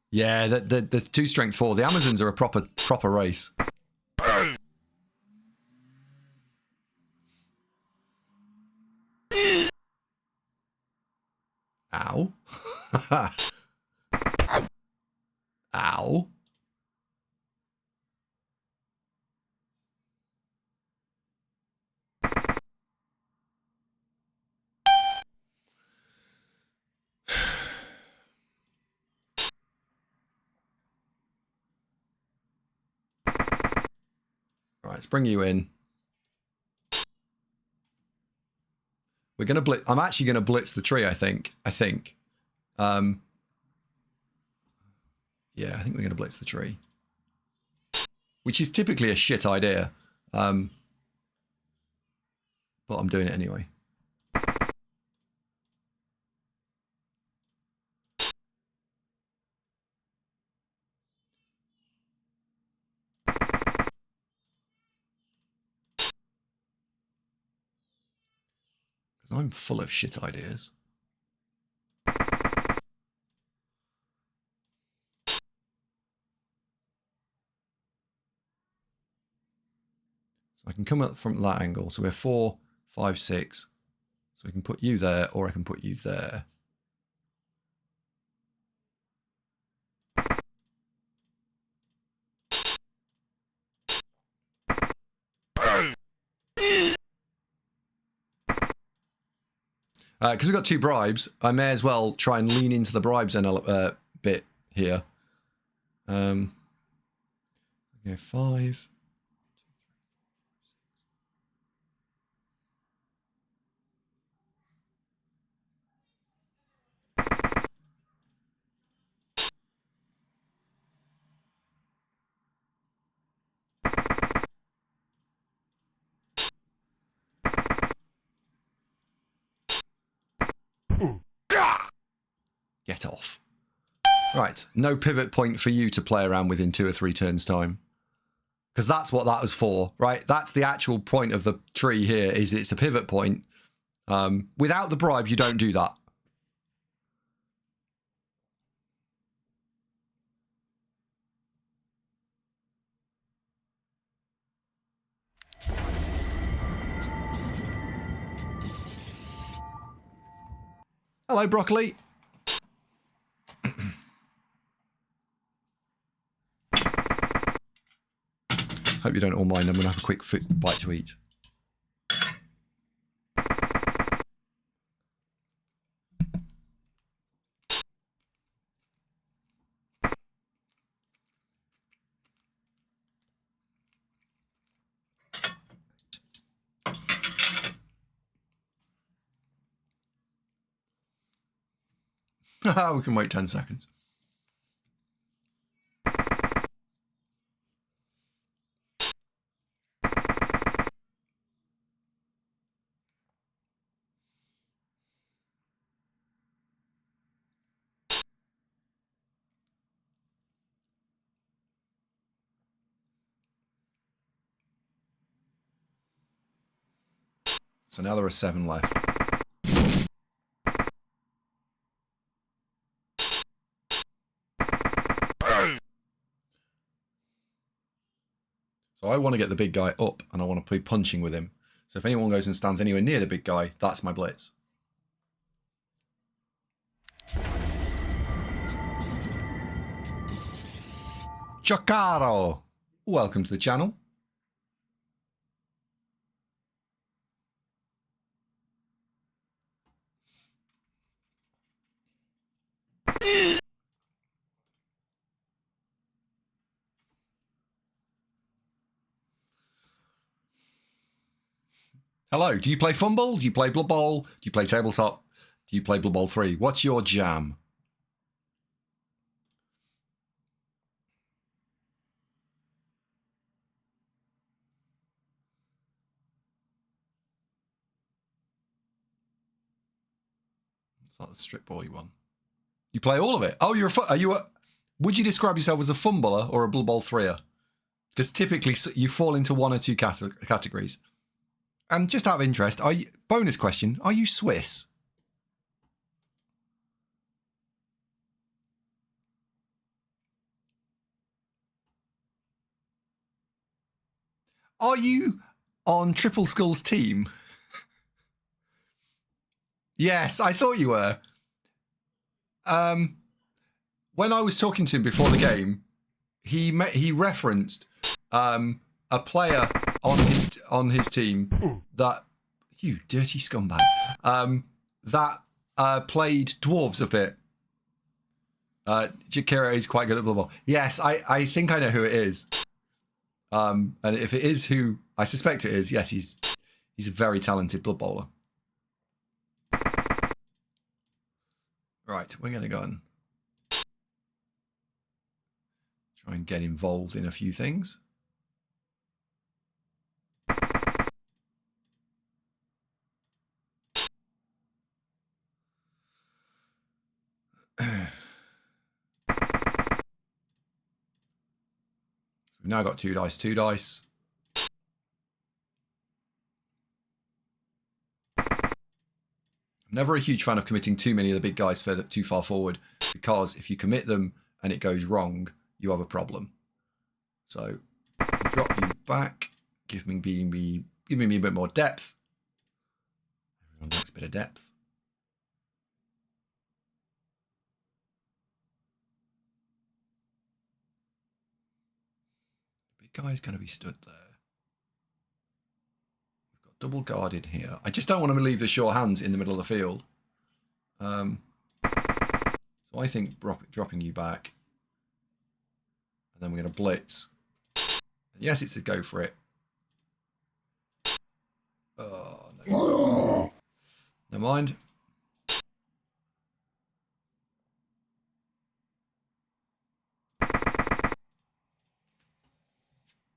Yeah, the 2 strength 4. The Amazons are a proper race. Ow. Ow. let's bring you in. We're going to blitz. I'm actually going to blitz the tree, I think. Yeah, I think we're going to blitz the tree. Which is typically a shit idea. But I'm doing it anyway. Because I'm full of shit ideas. So I can come up from that angle. So we're 4, 5, 6. So we can put you there, or I can put you there. Because we've got 2 bribes, I may as well try and lean into the bribes bit here. Okay, 5. Get off. Right, no pivot point for you to play around with in 2 or 3 turns' time. Because that's what that was for, right? That's the actual point of the tree here, is it's a pivot point. Without the bribe, you don't do that. Hello, broccoli. Hope you don't all mind. I'm going to have a quick bite to eat. We can wait 10 seconds. So now there are 7 left. So I want to get the big guy up, and I want to play punching with him. So if anyone goes and stands anywhere near the big guy, that's my blitz. Chocaro! Welcome to the channel. Hello, do you play Fumble? Do you play Blood Bowl? Do you play Tabletop? Do you play Blood Bowl 3? What's your jam? It's not the strip bally one. You play all of it? Oh, would you describe yourself as a fumbler or a Blood Bowl 3er? Because typically you fall into 1 or 2 categories. And just out of interest, bonus question, are you Swiss? Are you on TripleSkull's team? Yes, I thought you were. When I was talking to him before the game, he referenced a player on his team that, you dirty scumbag, that played dwarves a bit. Jakira is quite good at Blood Bowl. Yes, I think I know who it is. And if it is who I suspect it is, yes, he's a very talented Blood Bowler. Right, we're going to go and try and get involved in a few things. We've now got 2 dice, 2 dice. I'm never a huge fan of committing too many of the big guys too far forward, because if you commit them and it goes wrong, you have a problem. So drop you back, give me a bit more depth. Everyone likes a bit of depth. The big guy's going to be stood there. We've got double guard in here. I just don't want to leave the sure hands in the middle of the field. So I think dropping you back. And then we're going to blitz. And yes, it's a go for it. Oh, no. Never mind.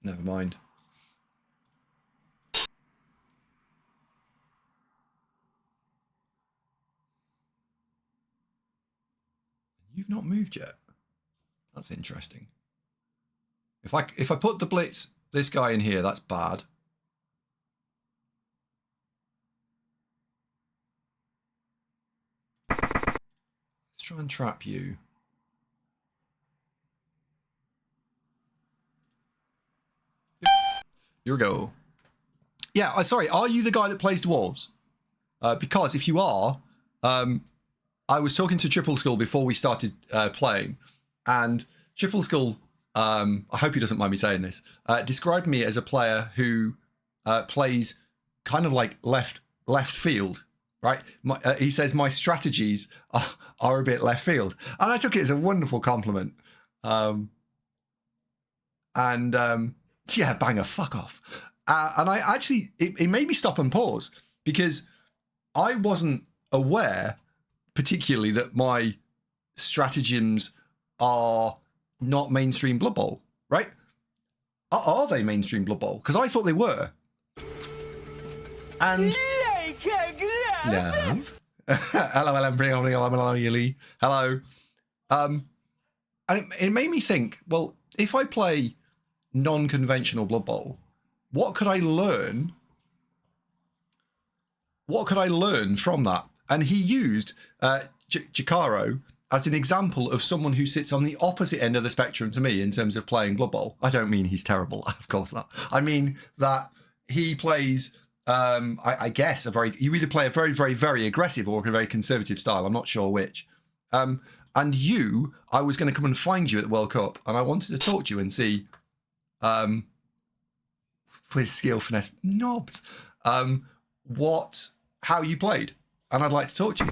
Never mind. You've not moved yet. That's interesting. If I put the blitz, this guy in here, that's bad. Let's try and trap you. Here we go. Yeah, sorry, are you the guy that plays dwarves? Because if you are, I was talking to TripleSkull before we started playing, and TripleSkull, I hope he doesn't mind me saying this, described me as a player who plays kind of like left field, right? He says my strategies are a bit left field, and I took it as a wonderful compliment. Yeah, banger, fuck off. And I actually, it made me stop and pause, because I wasn't aware particularly that my stratagems are not mainstream Blood Bowl, right? Are they mainstream Blood Bowl? Because I thought they were. And love. Hello. And it made me think, well, if I play non-conventional Blood Bowl, what could I learn? What could I learn from that? And he used Jakaro as an example of someone who sits on the opposite end of the spectrum to me in terms of playing Blood Bowl. I don't mean he's terrible, of course not. I mean that he plays, I guess, you either play a very, very, very aggressive or a very conservative style. I'm not sure which. And I was going to come and find you at the World Cup, and I wanted to talk to you and see, with skill, finesse, knobs, how you played. And I'd like to talk to you.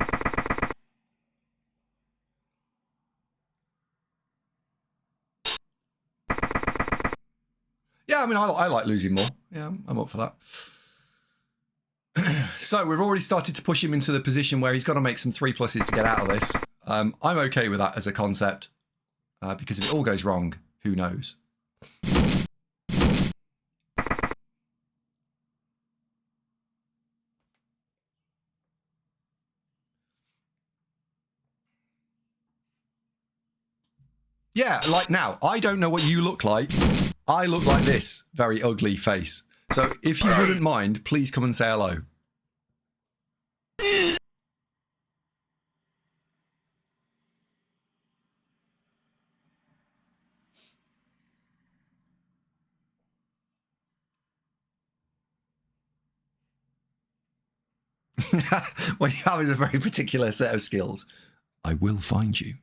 Yeah, I mean, I like losing more. Yeah, I'm up for that. So we've already started to push him into the position where he's got to make some 3+s to get out of this. I'm okay with that as a concept, because if it all goes wrong, who knows? Yeah, like now, I don't know what you look like. I look like this very ugly face. So if you wouldn't mind, please come and say hello. What you have is a very particular set of skills. I will find you.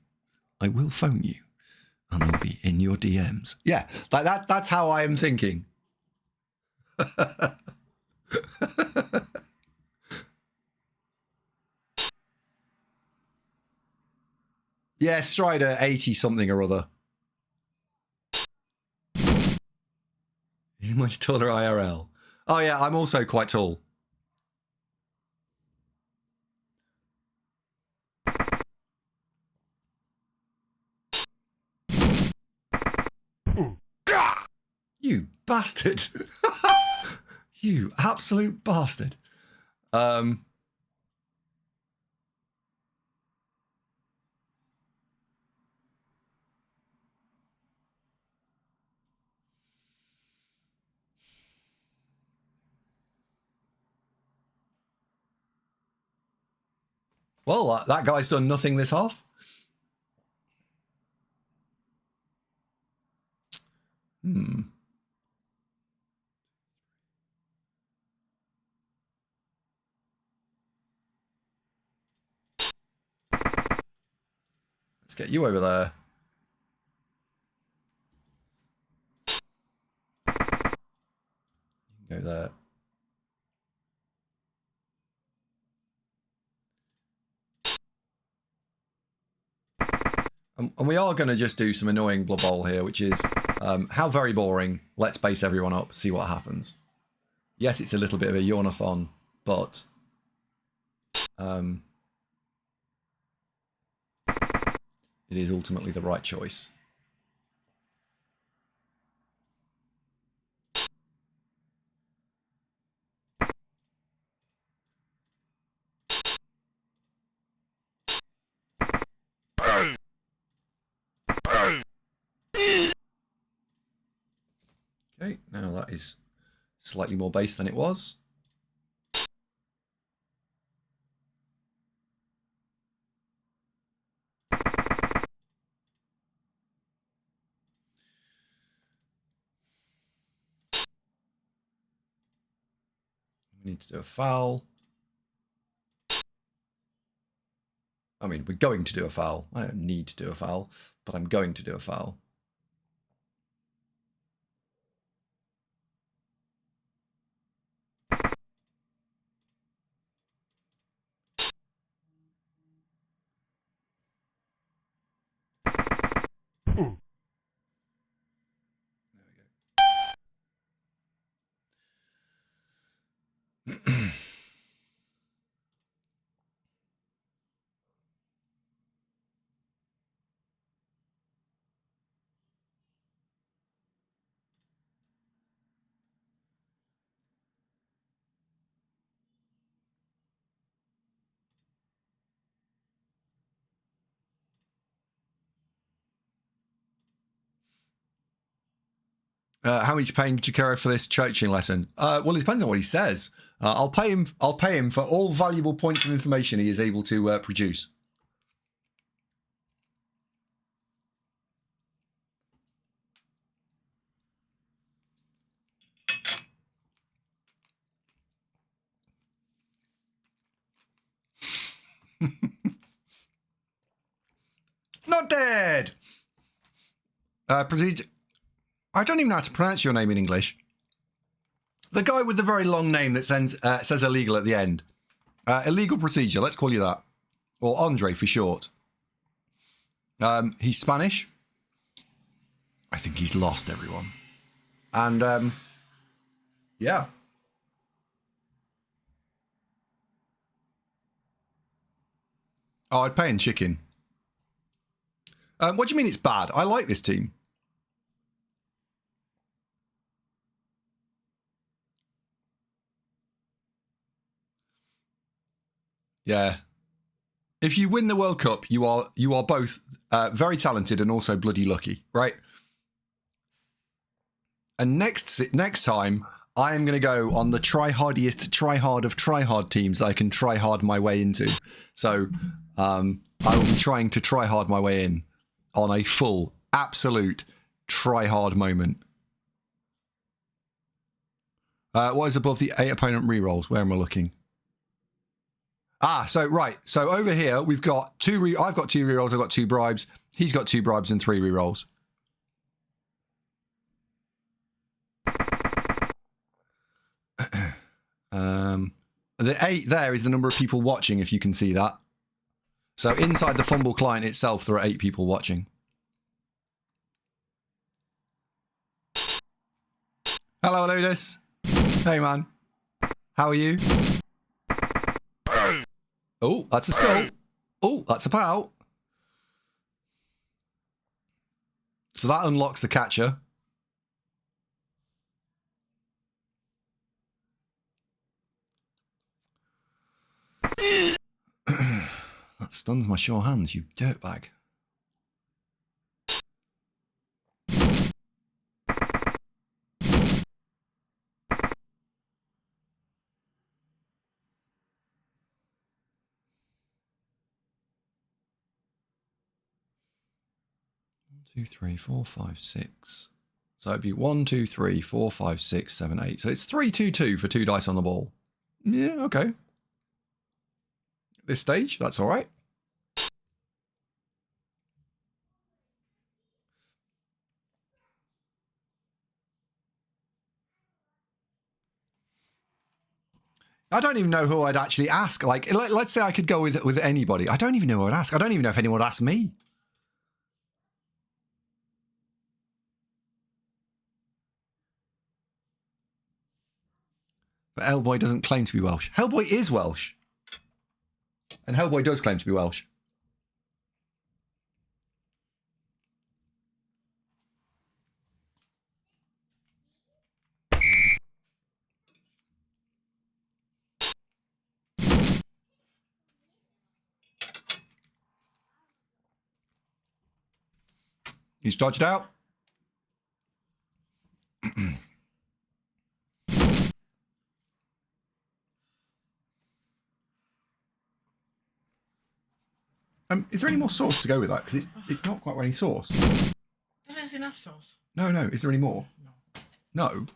I will phone you. And I'll be in your DMs. Yeah, like that. That's how I am thinking. Yeah, Strider 80 something or other. He's much taller IRL. Oh yeah, I'm also quite tall. You bastard. You absolute bastard. Well, that guy's done nothing this half. Let's get you over there. You can go there. And we are going to just do some annoying Blood Bowl here, which is how very boring. Let's base everyone up, see what happens. Yes, it's a little bit of a yawnathon, but it is ultimately the right choice. Okay, now that is slightly more base than it was. We need to do a foul. I mean, we're going to do a foul. I don't need to do a foul, but I'm going to do a foul. How much are you paying Jakiro for this coaching lesson? Well, it depends on what he says. I'll pay him for all valuable points of information he is able to produce. Not dead. Procedure. I don't even know how to pronounce your name in English. The guy with the very long name that says illegal at the end. Illegal procedure, let's call you that. Or Andre for short. He's Spanish. I think he's lost everyone. And, yeah. Oh, I'd pay in chicken. What do you mean it's bad? I like this team. Yeah. If you win the World Cup, you are both very talented and also bloody lucky, right? And next time, I am going to go on the try-hardiest try-hard of try-hard teams that I can try-hard my way into. So I will be trying to try-hard my way in on a full, absolute try-hard moment. What is above the 8 opponent rerolls? Where am I looking? Ah, so right. So over here we've got I've got 2 rerolls. I've got 2 bribes. He's got 2 bribes and 3 rerolls. The 8 there is the number of people watching, if you can see that. So inside the Fumble client itself, there are 8 people watching. Hello, Ludus. Hey, man. How are you? Oh, that's a skull. Oh, that's a pow. So that unlocks the catcher. That stuns my sure hands, you dirtbag. Two, three, four, five, six. So it'd be 1, 2, 3, 4, 5, 6, 7, 8. So it's 3, 2, 2 for 2 dice on the ball. Yeah, okay. This stage, that's all right. I don't even know who I'd actually ask. Like, let's say I could go with anybody. I don't even know who I'd ask. I don't even know if anyone would ask me. But Hellboy doesn't claim to be Welsh. Hellboy is Welsh. And Hellboy does claim to be Welsh. He's dodged out. Is there any more sauce to go with that? Because it's not quite any sauce. There is enough sauce. No. Is there any more? No. No.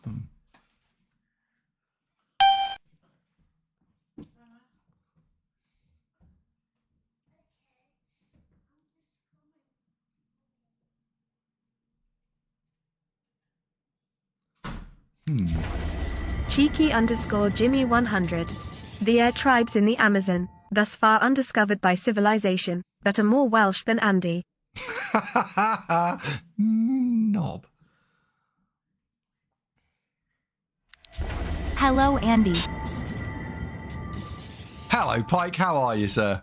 Cheeky_Jimmy100. The Air tribes in the Amazon, thus far undiscovered by civilization, that are more Welsh than Andy. Knob. Hello, Andy. Hello, Pike. How are you, sir?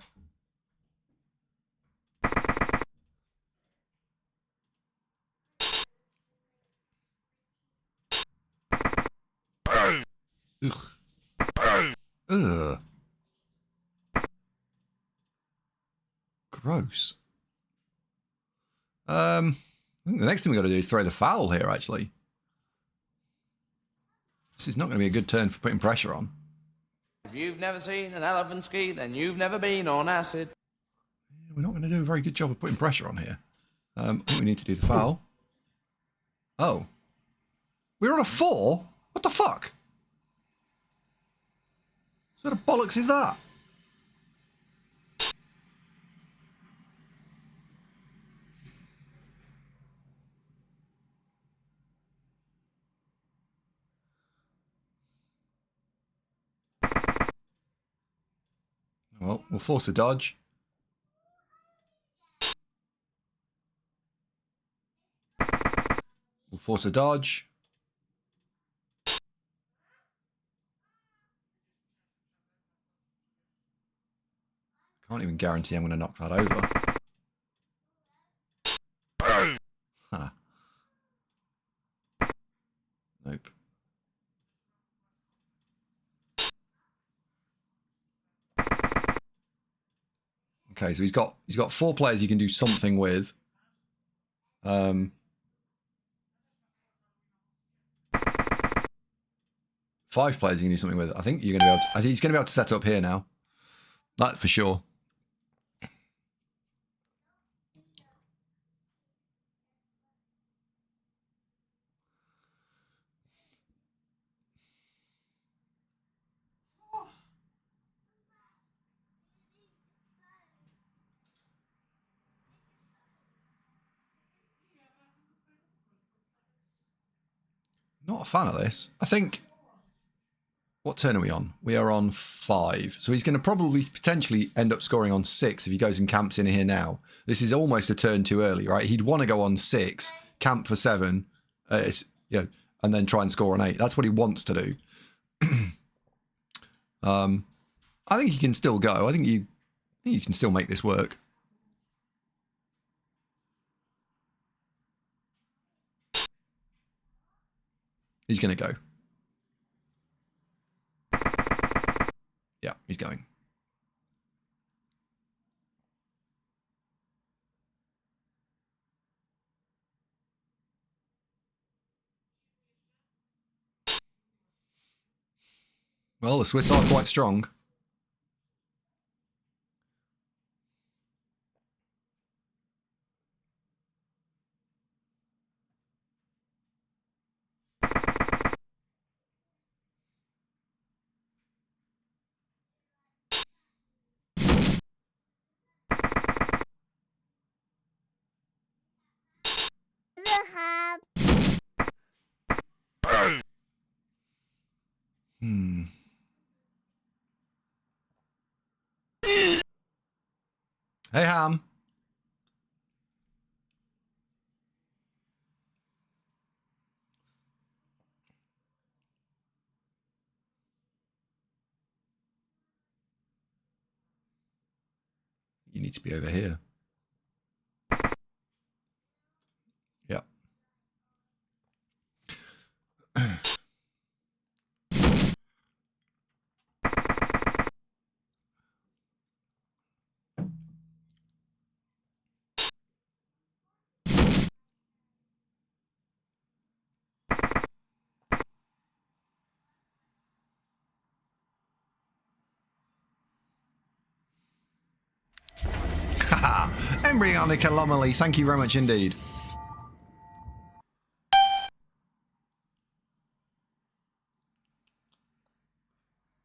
Ugh. Ugh. Gross. I think the next thing we got to do is throw the foul here, actually. This is not going to be a good turn for putting pressure on. If you've never seen an elephant ski, then you've never been on acid. We're not going to do a very good job of putting pressure on here. I think we need to do the foul. Oh. We're on a 4? What the fuck? What sort of bollocks is that? Well, we'll force a dodge. We'll force a dodge. Can't even guarantee I'm going to knock that over. Huh. Nope. Okay, so he's got 4 players he can do something with. 5 players he can do something with. I think you're going to be able to, I think he's going to be able to set up here now. That for sure. Not a fan of this. I think... What turn are we on? We are on 5. So he's going to probably potentially end up scoring on 6 if he goes and camps in here now. This is almost a turn too early, right? He'd want to go on 6, camp for 7. and then try and score an 8. That's what he wants to do. I think he can still go. I think you can still make this work. He's going to go. Yeah, he's going. Well, the Swiss are quite strong. Hey, Ham. You need to be over here. Yeah. Embryonic anomaly. Thank you very much indeed.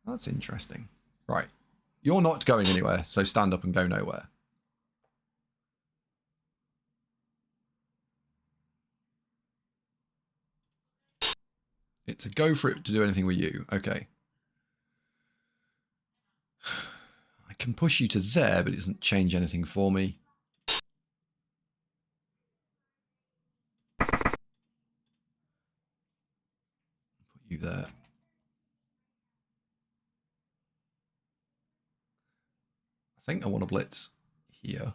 That's interesting. Right. You're not going anywhere, so stand up and go nowhere. It's a go for it to do anything with you. Okay. I can push you to there, but it doesn't change anything for me. Put you there. I think I want to blitz here.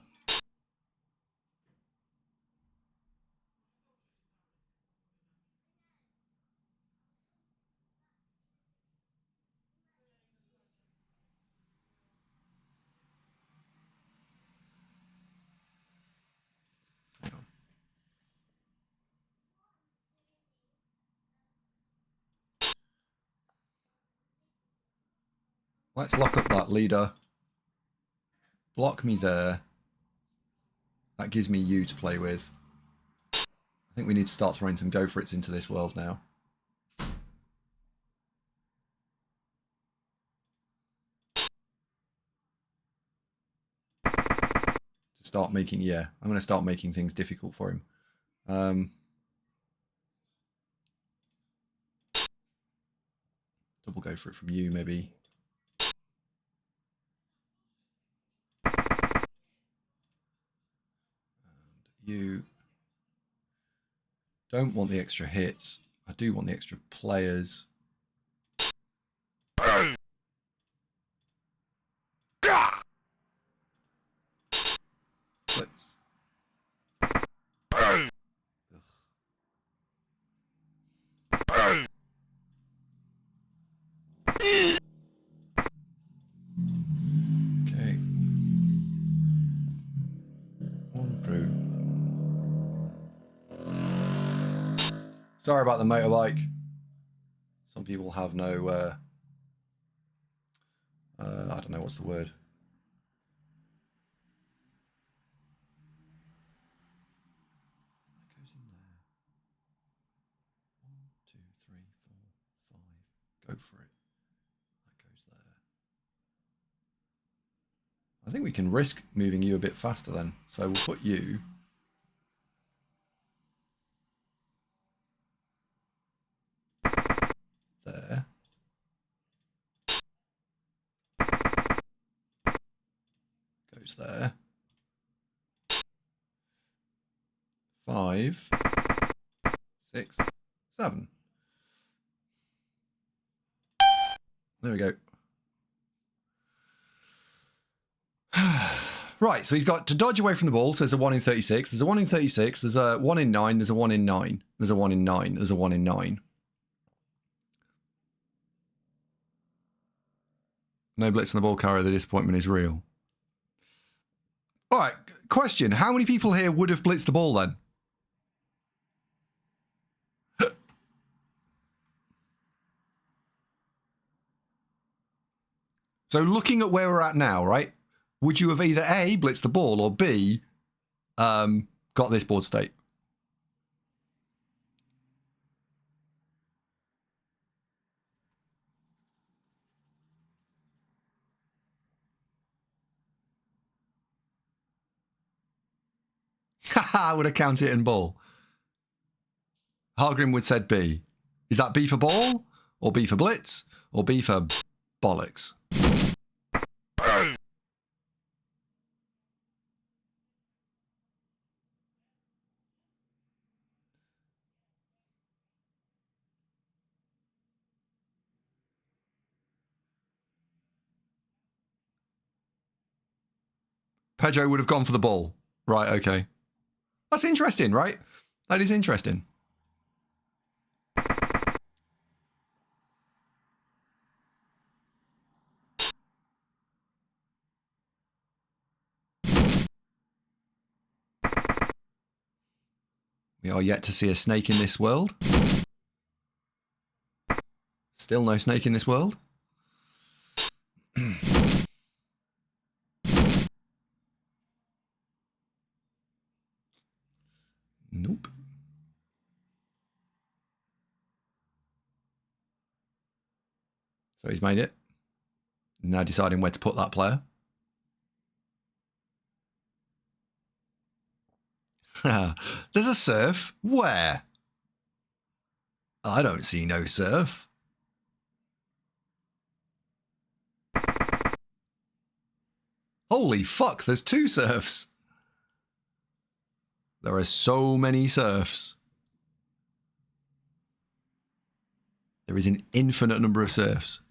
Hang on. Let's lock up that leader. Block me there. That gives me you to play with. I think we need to start throwing some go for it's into this world now. To start making, yeah, I'm going to start making things difficult for him. Double go for it from you, maybe. You don't want the extra hits. I do want the extra players. Let's. Okay. One through. Sorry about the motorbike. Some people have no, I don't know what's the word. That goes in there. 1, 2, 3, 4, 5. Go for it. That goes there. I think we can risk moving you a bit faster then. So we'll put you. There. Goes there. 5, 6, 7. There we go. Right, so he's got to dodge away from the ball. So there's a 1 in 36. There's a 1 in 36. There's a 1 in 9. There's a 1 in 9. There's a 1 in 9. There's a 1 in 9. No blitz on the ball carrier. The disappointment is real. All right, question. How many people here would have blitzed the ball then? So looking at where we're at now, right? Would you have either A, blitzed the ball, or B, got this board state? Haha, I would have counted it in ball. Hargrim would said B. Is that B for ball, or B for blitz, or B for bollocks? Pedro would have gone for the ball. Right, okay. That's interesting, right? That is interesting. We are yet to see a snake in this world. Still no snake in this world. Nope. So he's made it. Now deciding where to put that player. There's a surf. Where? I don't see no surf. Holy fuck, there's 2 surfs. There are so many surfs. There is an infinite number of surfs.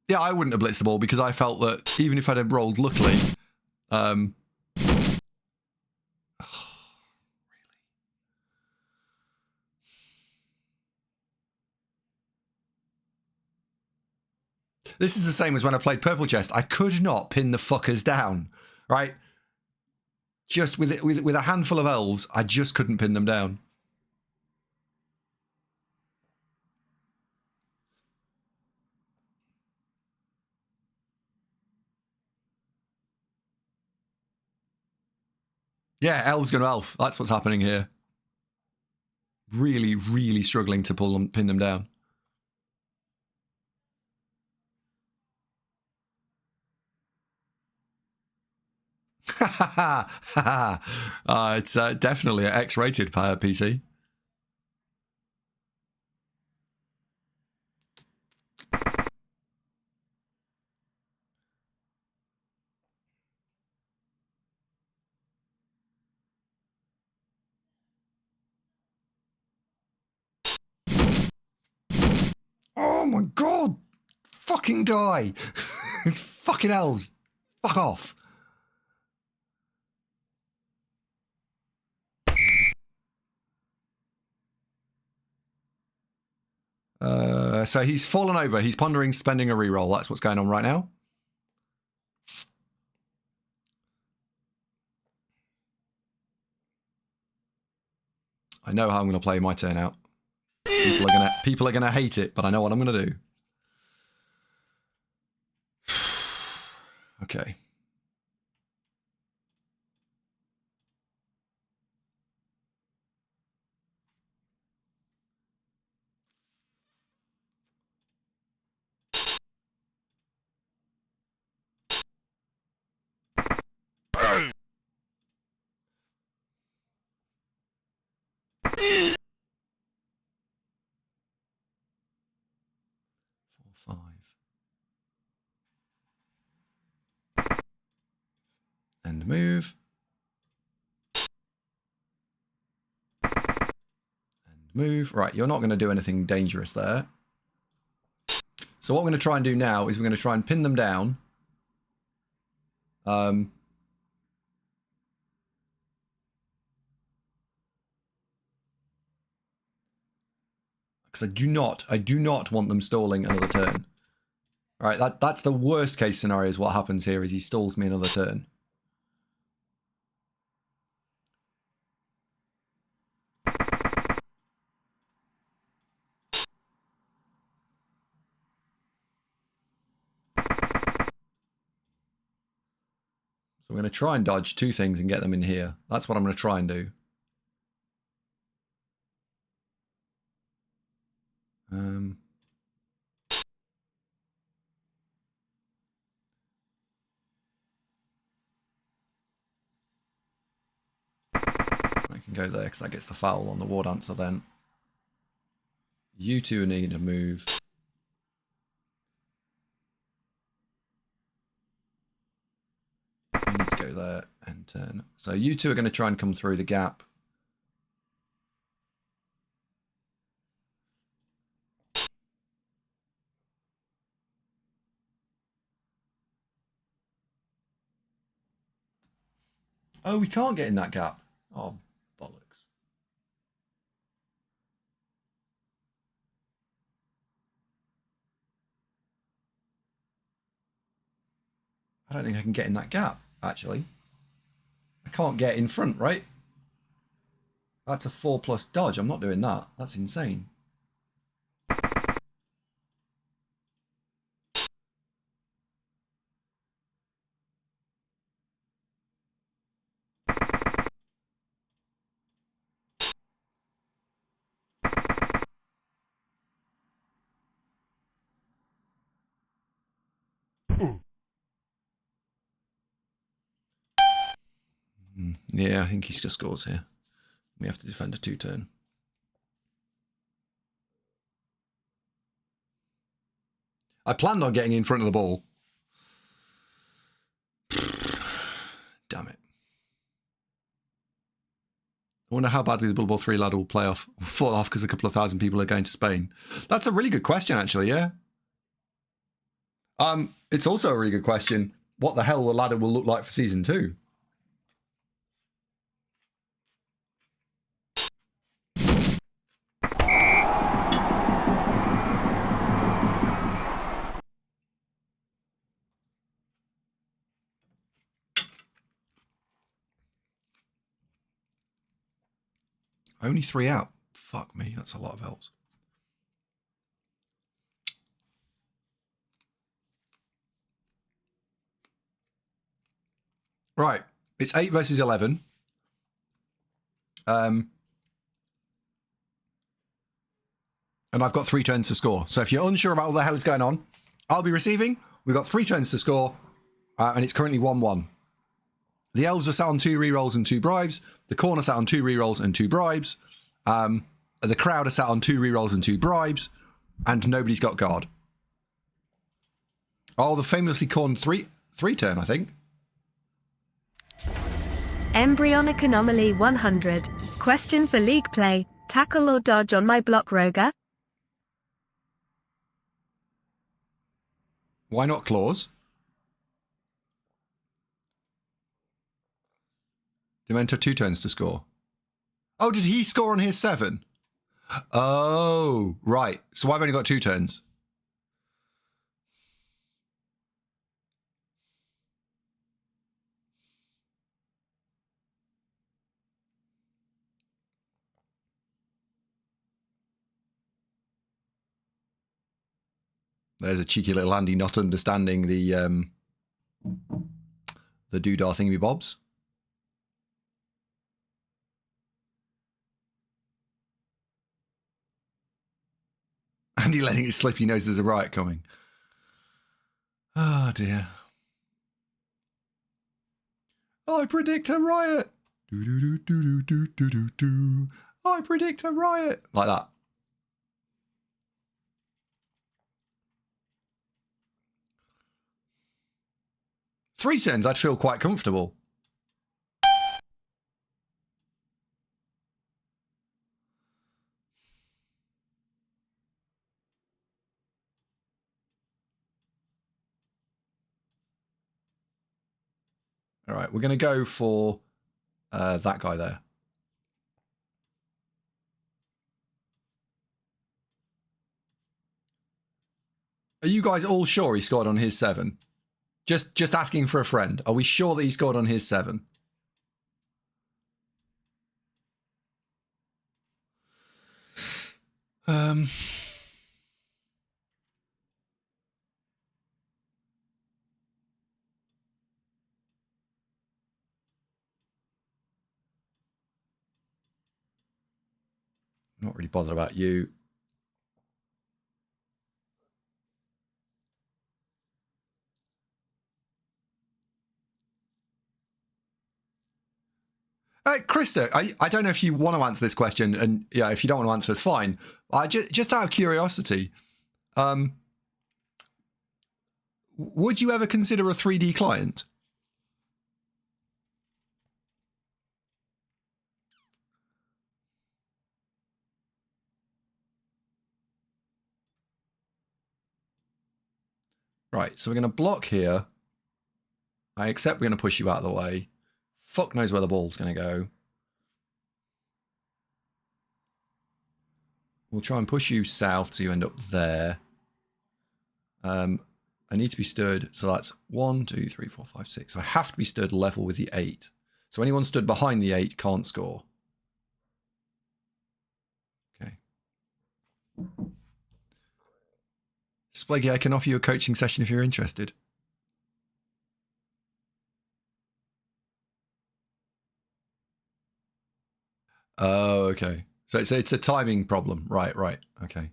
Yeah, I wouldn't have blitzed the ball because I felt that even if I'd have rolled luckily, this is the same as when I played Purple Chest. I could not pin the fuckers down, right? Just with a handful of elves, I just couldn't pin them down. Yeah, elves going to elf. That's what's happening here. Really, really struggling to pin them down. It's definitely an X-rated PC. Oh my god! Fucking die! Fucking elves! Fuck off! So he's fallen over. He's pondering spending a reroll. That's what's going on right now. I know how I'm going to play my turn out. People are gonna hate it, but I know what I'm going to do. Okay. And move. Move. Right, you're not going to do anything dangerous there. So what we're going to try and do now is we're going to try and pin them down. Because I do not want them stalling another turn. All right, that's the worst case scenario is what happens here is he stalls me another turn. So we're going to try and dodge two things and get them in here. That's what I'm going to try and do. I can go there because that gets the foul on the war dancer then. You two need to move. You need to go there and turn. So you two are going to try and come through the gap. Oh, we can't get in that gap. Oh, bollocks. I don't think I can get in that gap, actually. I can't get in front, right? That's a 4+ dodge. I'm not doing that. That's insane. Yeah, I think he just scores here. We have to defend a 2-turn. I planned on getting in front of the ball. Damn it. I wonder how badly the Blood Bowl 3 ladder will fall off because a couple of thousand people are going to Spain. That's a really good question, actually, yeah. It's also a really good question what the hell the ladder will look like for Season 2. Only 3 out. Fuck me, that's a lot of elves. Right, it's 8 versus 11. And I've got 3 turns to score. So if you're unsure about what the hell is going on, I'll be receiving. We've got 3 turns to score, and it's currently 1-1. The elves are sat on 2 rerolls and 2 bribes. The Khorne are sat on 2 rerolls and 2 bribes. The crowd are sat on 2 rerolls and 2 bribes, and nobody's got guard. Oh, the famously Khorne 3 turn, I think. Embryonic Anomaly 100. Question for league play. Tackle or dodge on my block, Roger? Why not claws? Demento 2 turns to score. Oh, did he score on his 7? Oh, right. So I've only got 2 turns. There's a cheeky little Andy not understanding the doodah thingy bobs. Andy letting it slip, he knows there's a riot coming. Oh dear. I predict a riot. Do do do do do do do do. I predict a riot. Like that. Three turns, I'd feel quite comfortable. All right, we're going to go for that guy there. Are you guys all sure he scored on his 7? Just asking for a friend. Are we sure that he scored on his 7? Not really bothered about you. Krista, I don't know if you want to answer this question, and yeah, if you don't want to answer, it's fine. Just out of curiosity, would you ever consider a 3D client? Right, so we're going to block here. I accept we're going to push you out of the way. Fuck knows where the ball's going to go. We'll try and push you south so you end up there. I need to be stood, so that's 1, 2, 3, 4, 5, 6. I have to be stood level with the 8. So anyone stood behind the 8 can't score. Okay. Splaggy, I can offer you a coaching session if you're interested. Oh, okay. So it's a timing problem. Right. Okay.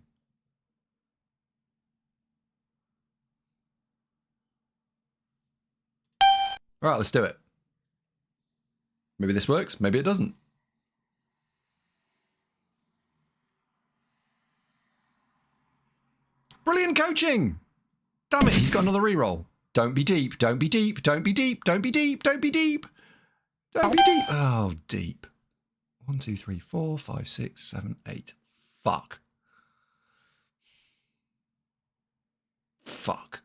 All right, let's do it. Maybe this works. Maybe it doesn't. Brilliant coaching. Damn it, he's got another reroll. Don't be deep. Don't be deep. Don't be deep. Don't be deep. Don't be deep. Don't be deep. Oh, deep. 1, 2, 3, 4, 5, 6, 7, 8. Fuck. Fuck.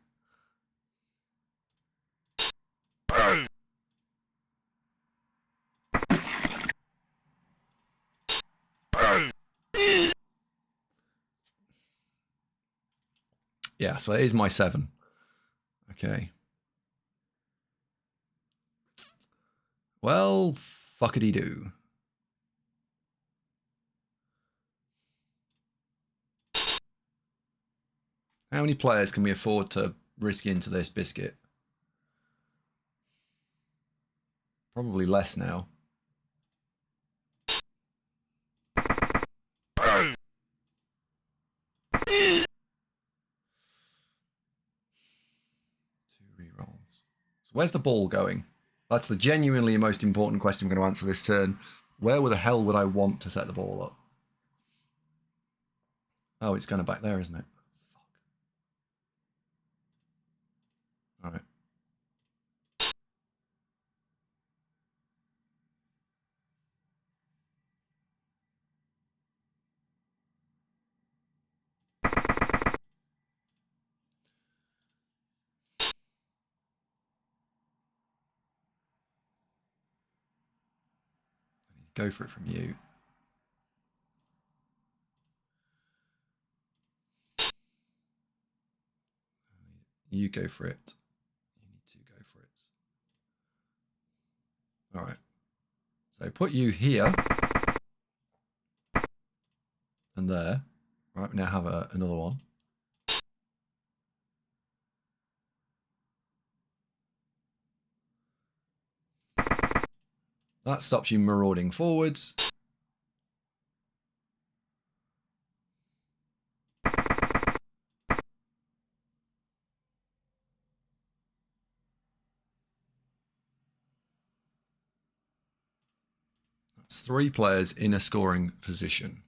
Yeah, so it is my 7. Okay. Well, fuckity-doo. How many players can we afford to risk into this biscuit? Probably less now. So where's the ball going? That's the genuinely most important question I'm going to answer this turn. Where the hell would I want to set the ball up? Oh, it's going back there, isn't it? Fuck. All right. Go for it from you. You go for it. You need to go for it. All right. So put you here and there. All right, we now have another one. That stops you marauding forwards. That's 3 players in a scoring position.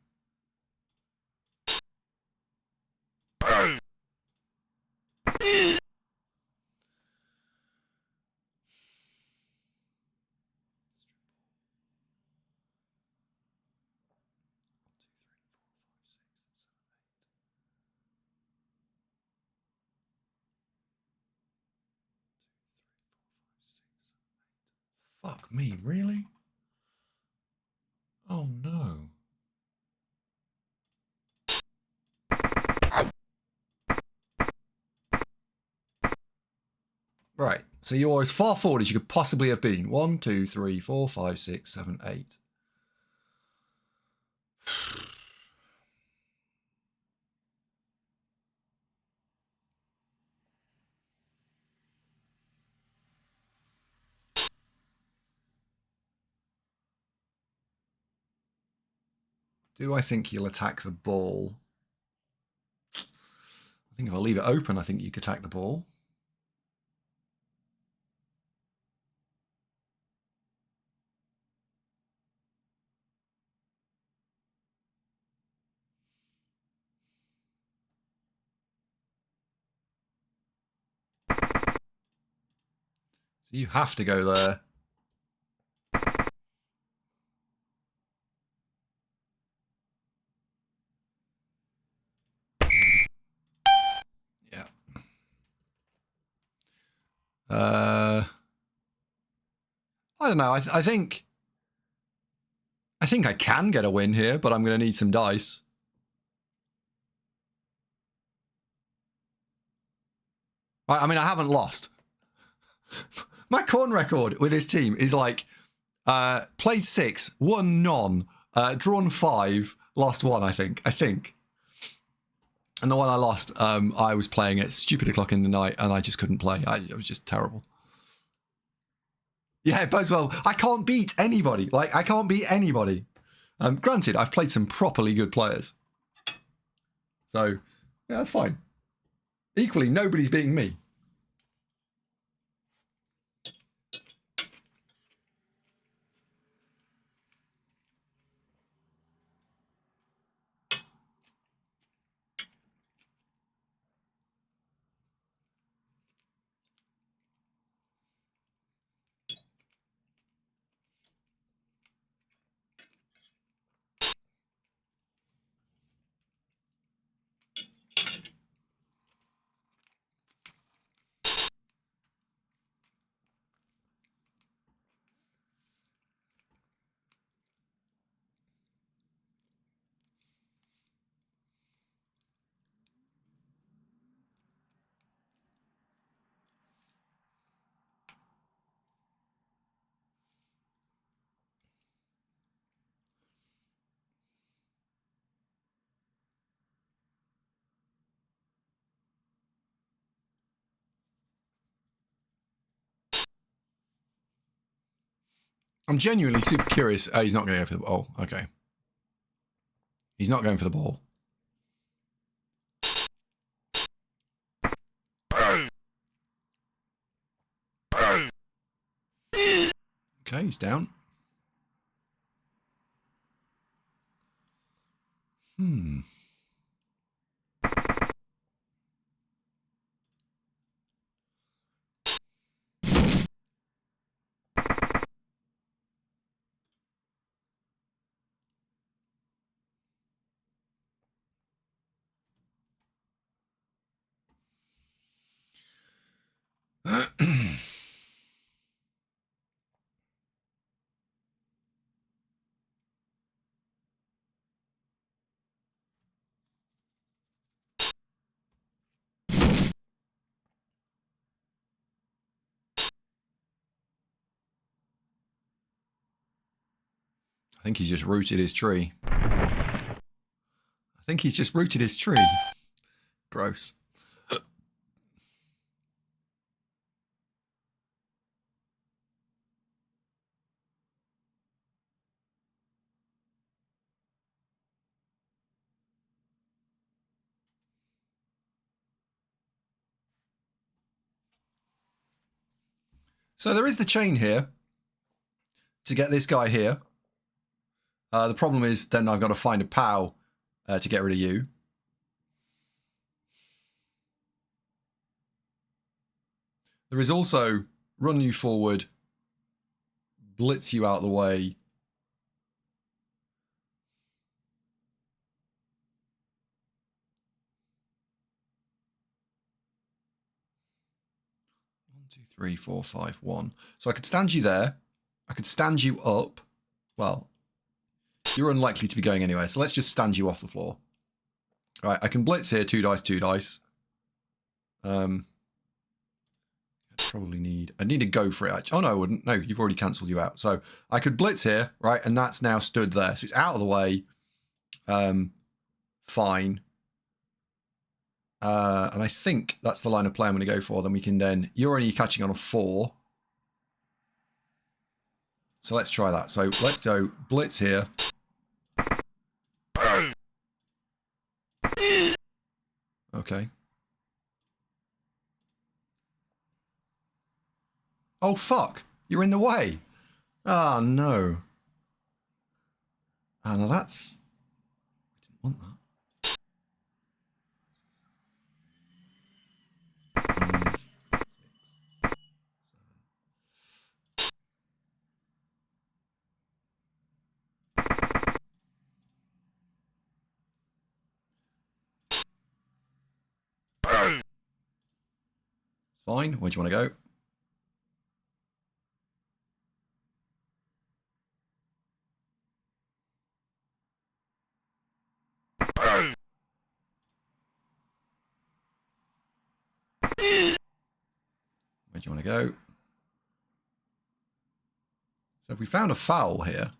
Fuck me, really? Oh no. Right, so you're as far forward as you could possibly have been. 1, 2, 3, 4, 5, 6, 7, 8. Do I think you'll attack the ball? I think if I leave it open, I think you could attack the ball. So you have to go there. Yeah. I don't know. I think I can get a win here, but I'm going to need some dice. I mean, I haven't lost. My Khorne record with this team is like played 6, won none, drawn 5, lost 1. I think. And the one I lost, I was playing at stupid o'clock in the night, and I just couldn't play. It was just terrible. Yeah, it bodes well. I can't beat anybody. Like, I can't beat anybody. Granted, I've played some properly good players. So, yeah, that's fine. Equally, nobody's beating me. I'm genuinely super curious. Oh, he's not going to go for the ball. Oh, okay. He's not going for the ball. Okay, he's down. I think he's just rooted his tree. Gross. So there is the chain here to get this guy here. The problem is then I've got to find a POW to get rid of you. There is also run you forward, blitz you out the way. One, two, three, four, five, one. So I could stand you there. I could stand you up. Well, you're unlikely to be going anywhere, so let's just stand you off the floor. All right, I can blitz here, 2 dice, 2 dice. I'd need to go for it, actually. Oh, no, I wouldn't. No, you've already cancelled you out. So I could blitz here, right, and that's now stood there. So it's out of the way. Fine. And I think that's the line of play I'm going to go for. Then we can then... You're only catching on a 4. So let's try that. So let's go blitz here. Okay. Oh, fuck. You're in the way. Ah, no. Ah, no, that's... I didn't want that. 5, 6, 7. It's fine. Where do you want to go? Where do you want to go? So if we found a foul here,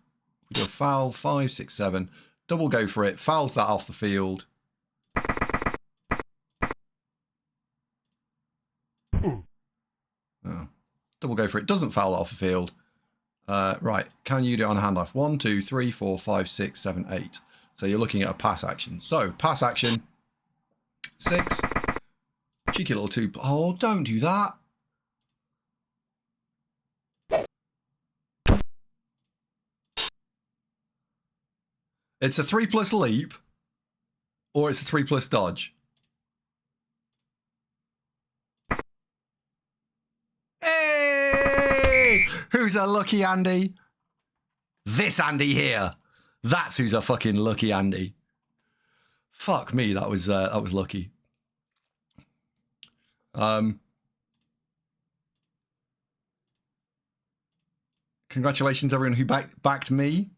we do a foul, 5, 6, 7, double go for it, fouls that off the field. Oh, double go for it, doesn't foul it off the field. Right, can you do it on a handoff? 1, 2, 3, 4, 5, 6, 7, 8. So you're looking at a pass action. So pass action, 6, cheeky little 2. Oh, don't do that. It's a 3+ leap, or it's a 3+ dodge. Hey! Who's a lucky Andy? This Andy here. That's who's a fucking lucky Andy. Fuck me, that was lucky. Congratulations, everyone who backed me.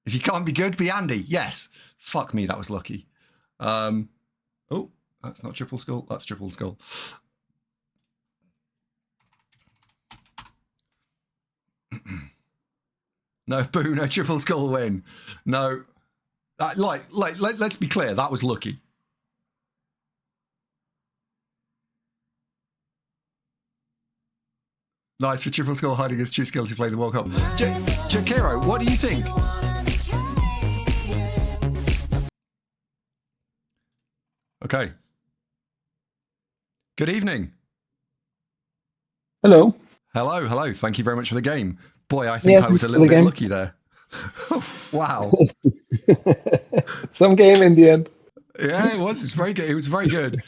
If you can't be good, be Andy. Yes. Fuck me, that was lucky. Oh, that's not TripleSkull. That's TripleSkull. No, boo, no TripleSkull win. No. Let's be clear, that was lucky. Nice for TripleSkull hiding his true skills to play the World Cup. Jakiro, what do you think? Okay. Good evening. Hello. Hello. Thank you very much for the game. Boy, I think I was a little bit lucky there. Wow. Some game in the end. Yeah, it was. It's very good. It was very good.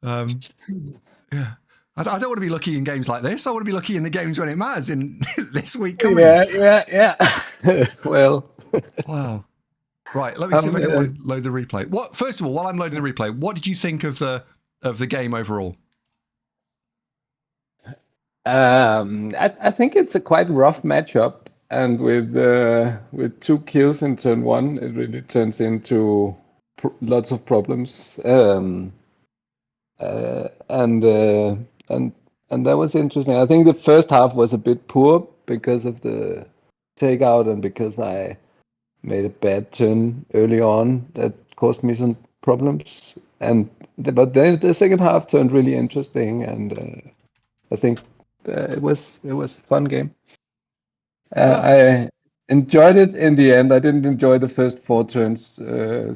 Yeah. I don't want to be lucky in games like this. I want to be lucky in the games when it matters in this week coming. Yeah. Well. Wow. Right, let me see if I can load the replay. First of all, while I'm loading the replay, what did you think of the game overall? I think it's a quite rough matchup, and with 2 kills in turn 1, it really turns into lots of problems. And that was interesting. I think the first half was a bit poor because of the takeout and because I made a bad turn early on that caused me some problems. But then the second half turned really interesting, and I think it was a fun game. I enjoyed it in the end. I didn't enjoy the first 4 turns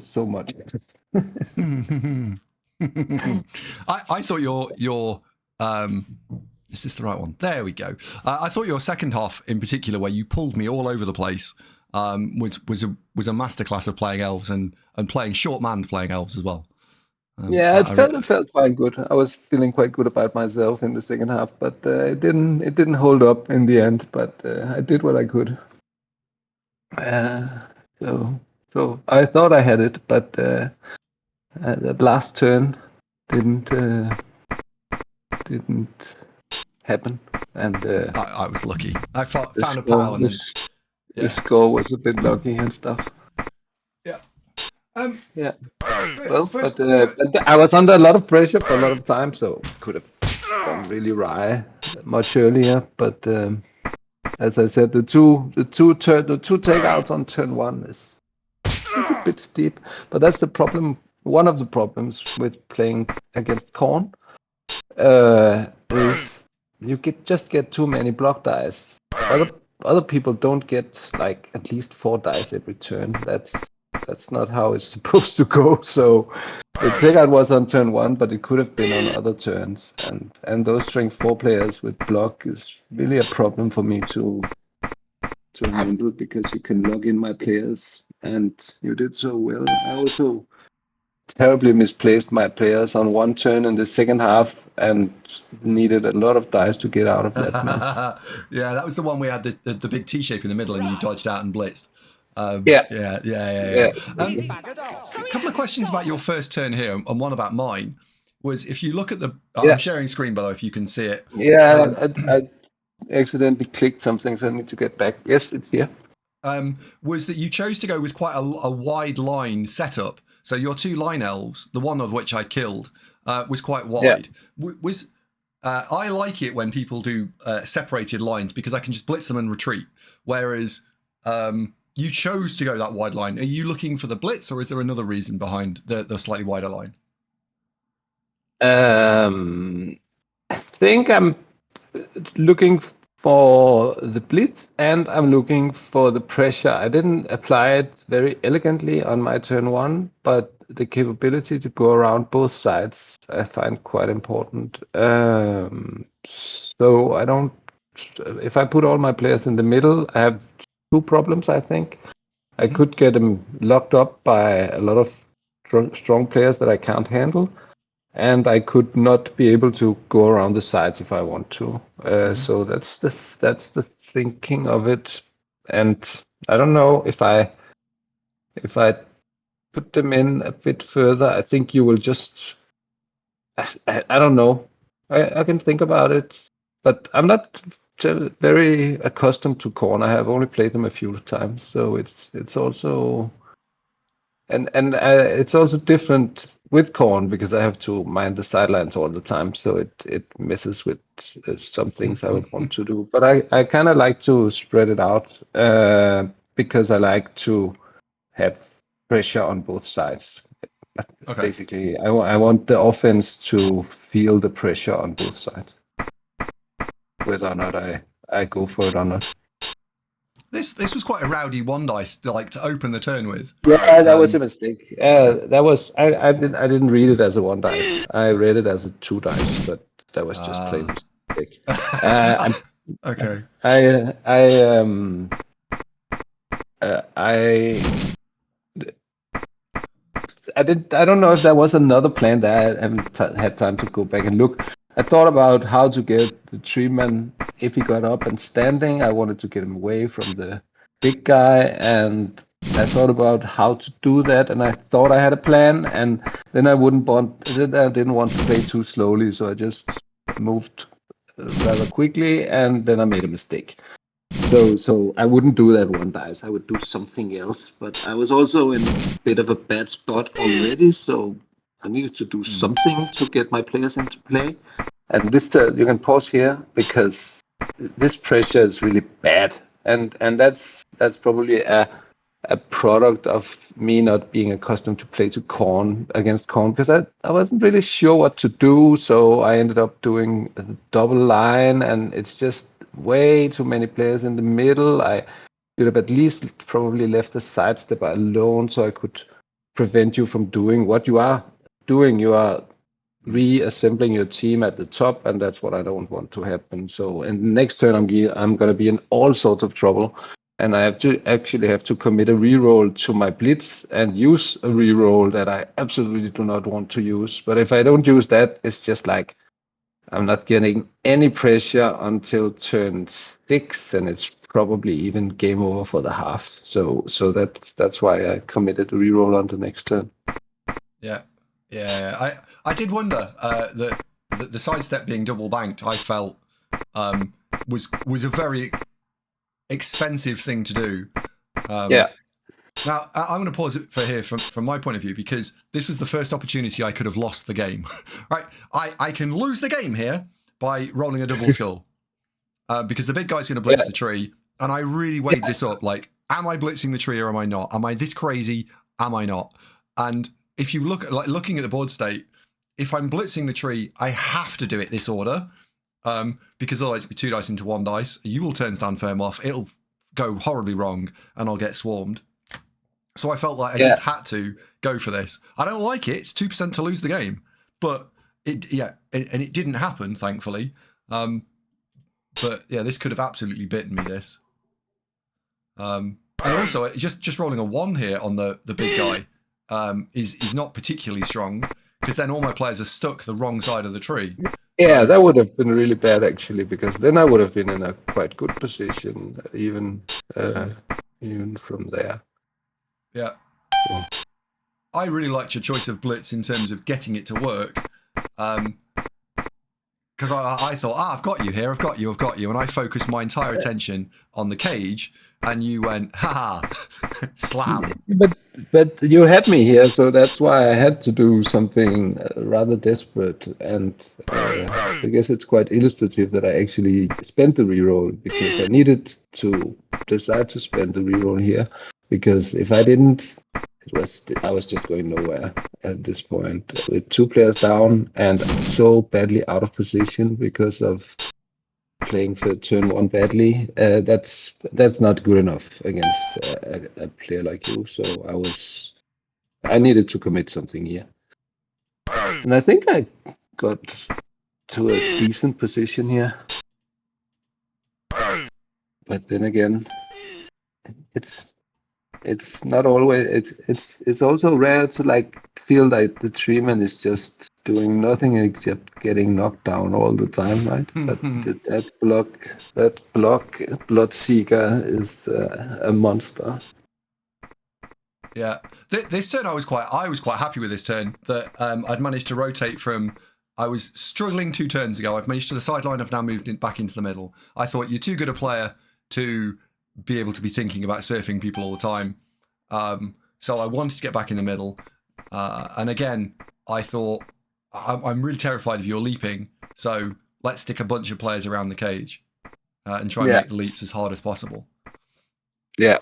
so much. I thought your is this the right one? There we go. I thought your second half in particular, where you pulled me all over the place, was a masterclass of playing elves and playing short man playing elves as well. It felt quite good. I was feeling quite good about myself in the second half, but it didn't hold up in the end. But I did what I could. So I thought I had it, but that last turn didn't happen. and I was lucky. I found a score, pal and then the score was a bit lucky and stuff. yeah. Yeah. Well, First, but I was under a lot of pressure for a lot of time, so could have gone really awry much earlier. But as I said, the two takeouts on turn 1 is a bit steep. But that's the problem. One of the problems with playing against Khorne is you just get too many block dice. Other people don't get like at least 4 dice every turn. That's not how it's supposed to go. So the takeout was on turn 1, but it could have been on other turns. And those strength 4 players with block is really a problem for me to handle, because you can log in my players, and you did so well. I also terribly misplaced my players on 1 turn in the second half and needed a lot of dice to get out of that mess. Yeah, that was the one we had the big T shape in the middle and you dodged out and blitzed. Yeah. A couple of questions about your first turn here, and one about mine was, if you look at the I'm sharing screen, by the way, if you can see it. Yeah, I accidentally clicked something, so I need to get back. Yes, it's here. Was that you chose to go with quite a wide line setup. So your 2 line elves, the one of which I killed, was quite wide. I like it when people do separated lines, because I can just blitz them and retreat. Whereas you chose to go that wide line. Are you looking for the blitz, or is there another reason behind the slightly wider line? I think I'm looking for the blitz, and I'm looking for the pressure. I didn't apply it very elegantly on my turn 1, but the capability to go around both sides I find quite important. So I don't. If I put all my players in the middle, I have 2 problems, I think. I could get them locked up by a lot of strong players that I can't handle, and I could not be able to go around the sides if I want to. So that's the thinking of it. And I don't know if I put them in a bit further, I think you will just. I don't know. I can think about it, but I'm not very accustomed to Khorne. I have only played them a few times, so it's also and it's also different with Khorne, because I have to mind the sidelines all the time, so it messes with some things I would want to do. But I kind of like to spread it out, because I like to have pressure on both sides. Okay. Basically, I want the offense to feel the pressure on both sides, whether or not I go for it or not. This was quite a rowdy 1 dice to open the turn with. Yeah, that was a mistake. That was I didn't read it as a 1 dice. I read it as a 2 dice, but that was just plain mistake. Okay. I don't know if there was another plan that I haven't had time to go back and look. I thought about how to get the treeman, if he got up and standing. I wanted to get him away from the big guy, and I thought about how to do that, and I thought I had a plan, and then I didn't want to play too slowly, so I just moved rather quickly, and then I made a mistake. So I wouldn't do that 1 dice. I would do something else. But I was also in a bit of a bad spot already, so I needed to do something to get my players into play. And this you can pause here, because this pressure is really bad, and that's probably a product of me not being accustomed to play against Khorne, because I wasn't really sure what to do. So I ended up doing a double line, and it's just way too many players in the middle. I could have at least probably left a sidestep alone, so I could prevent you from doing what you are doing. You are reassembling your team at the top, and that's what I don't want to happen. So in next turn, I'm going to be in all sorts of trouble, and I have to commit a reroll to my blitz and use a reroll that I absolutely do not want to use. But if I don't use that, it's just like I'm not getting any pressure until turn 6, and it's probably even game over for the half. So that's why I committed a reroll on the next turn. Yeah. I did wonder that the sidestep being double banked, I felt was a very expensive thing to do. Yeah. Now, I'm going to pause it for here from my point of view, because this was the first opportunity I could have lost the game. Right? I can lose the game here by rolling a double skull, because the big guy's going to blitz the tree, and I really weighed this up. Like, am I blitzing the tree or am I not? Am I this crazy? Am I not? And if you look at, looking at the board state, if I'm blitzing the tree, I have to do it this order, because otherwise it'll be 2 dice into 1 dice. You will turn stand firm off. It'll go horribly wrong, and I'll get swarmed. So I felt like I just had to go for this. I don't like it. It's 2% to lose the game, but and it didn't happen, thankfully. But yeah, this could have absolutely bitten me. This, and also just rolling a 1 here on the big guy is not particularly strong, because then all my players are stuck the wrong side of the tree. Yeah, So, that would have been really bad actually, because then I would have been in a quite good position, even from there. yeah. I really liked your choice of blitz in terms of getting it to work. Because I thought, I've got you here, I've got you. And I focused my entire attention on the cage, and you went, haha, slam. But you had me here, so that's why I had to do something rather desperate. And I guess it's quite illustrative that I actually spent the reroll, because I needed to decide to spend the reroll here. Because if I didn't, I was just going nowhere at this point. With 2 players down and so badly out of position because of playing for turn 1 badly, that's not good enough against a player like you. So I needed to commit something here, and I think I got to a decent position here. But then again, it's not always. It's also rare to like feel like the treeman is just doing nothing except getting knocked down all the time, right? But that block Bloodseeker is a monster. Yeah, this turn I was quite happy with this turn, that I'd managed to rotate from. I was struggling 2 turns ago. I've managed to the sideline. I've now moved back into the middle. I thought you're too good a player to be able to be thinking about surfing people all the time. So I wanted to get back in the middle. And again, I thought, I'm really terrified of your leaping, so let's stick a bunch of players around the cage and try and make the leaps as hard as possible. Yeah.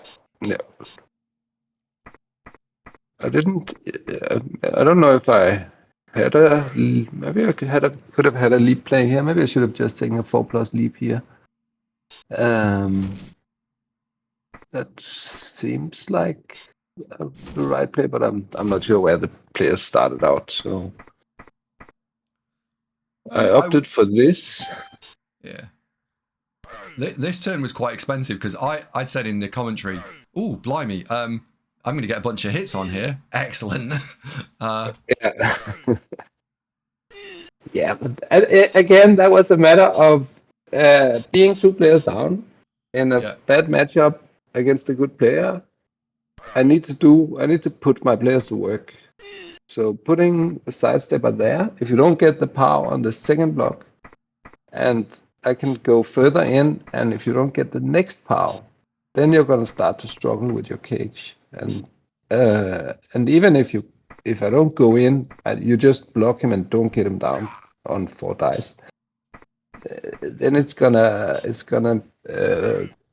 I don't know if I had maybe I could have had a leap play here. Maybe I should have just taken a 4+ leap here. That seems like the right play, but I'm not sure where the players started out. So I opted for this. Yeah. This turn was quite expensive, because I said in the commentary, "Ooh, blimey, I'm going to get a bunch of hits on here. Excellent." Yeah, but again, that was a matter of being 2 players down in a bad matchup against a good player. I need to put my players to work. So putting a sidestepper there, if you don't get the power on the second block, and I can go further in, and if you don't get the next power, then you're going to start to struggle with your cage. And even if I don't go in, you just block him and don't get him down on 4 dice, then it's gonna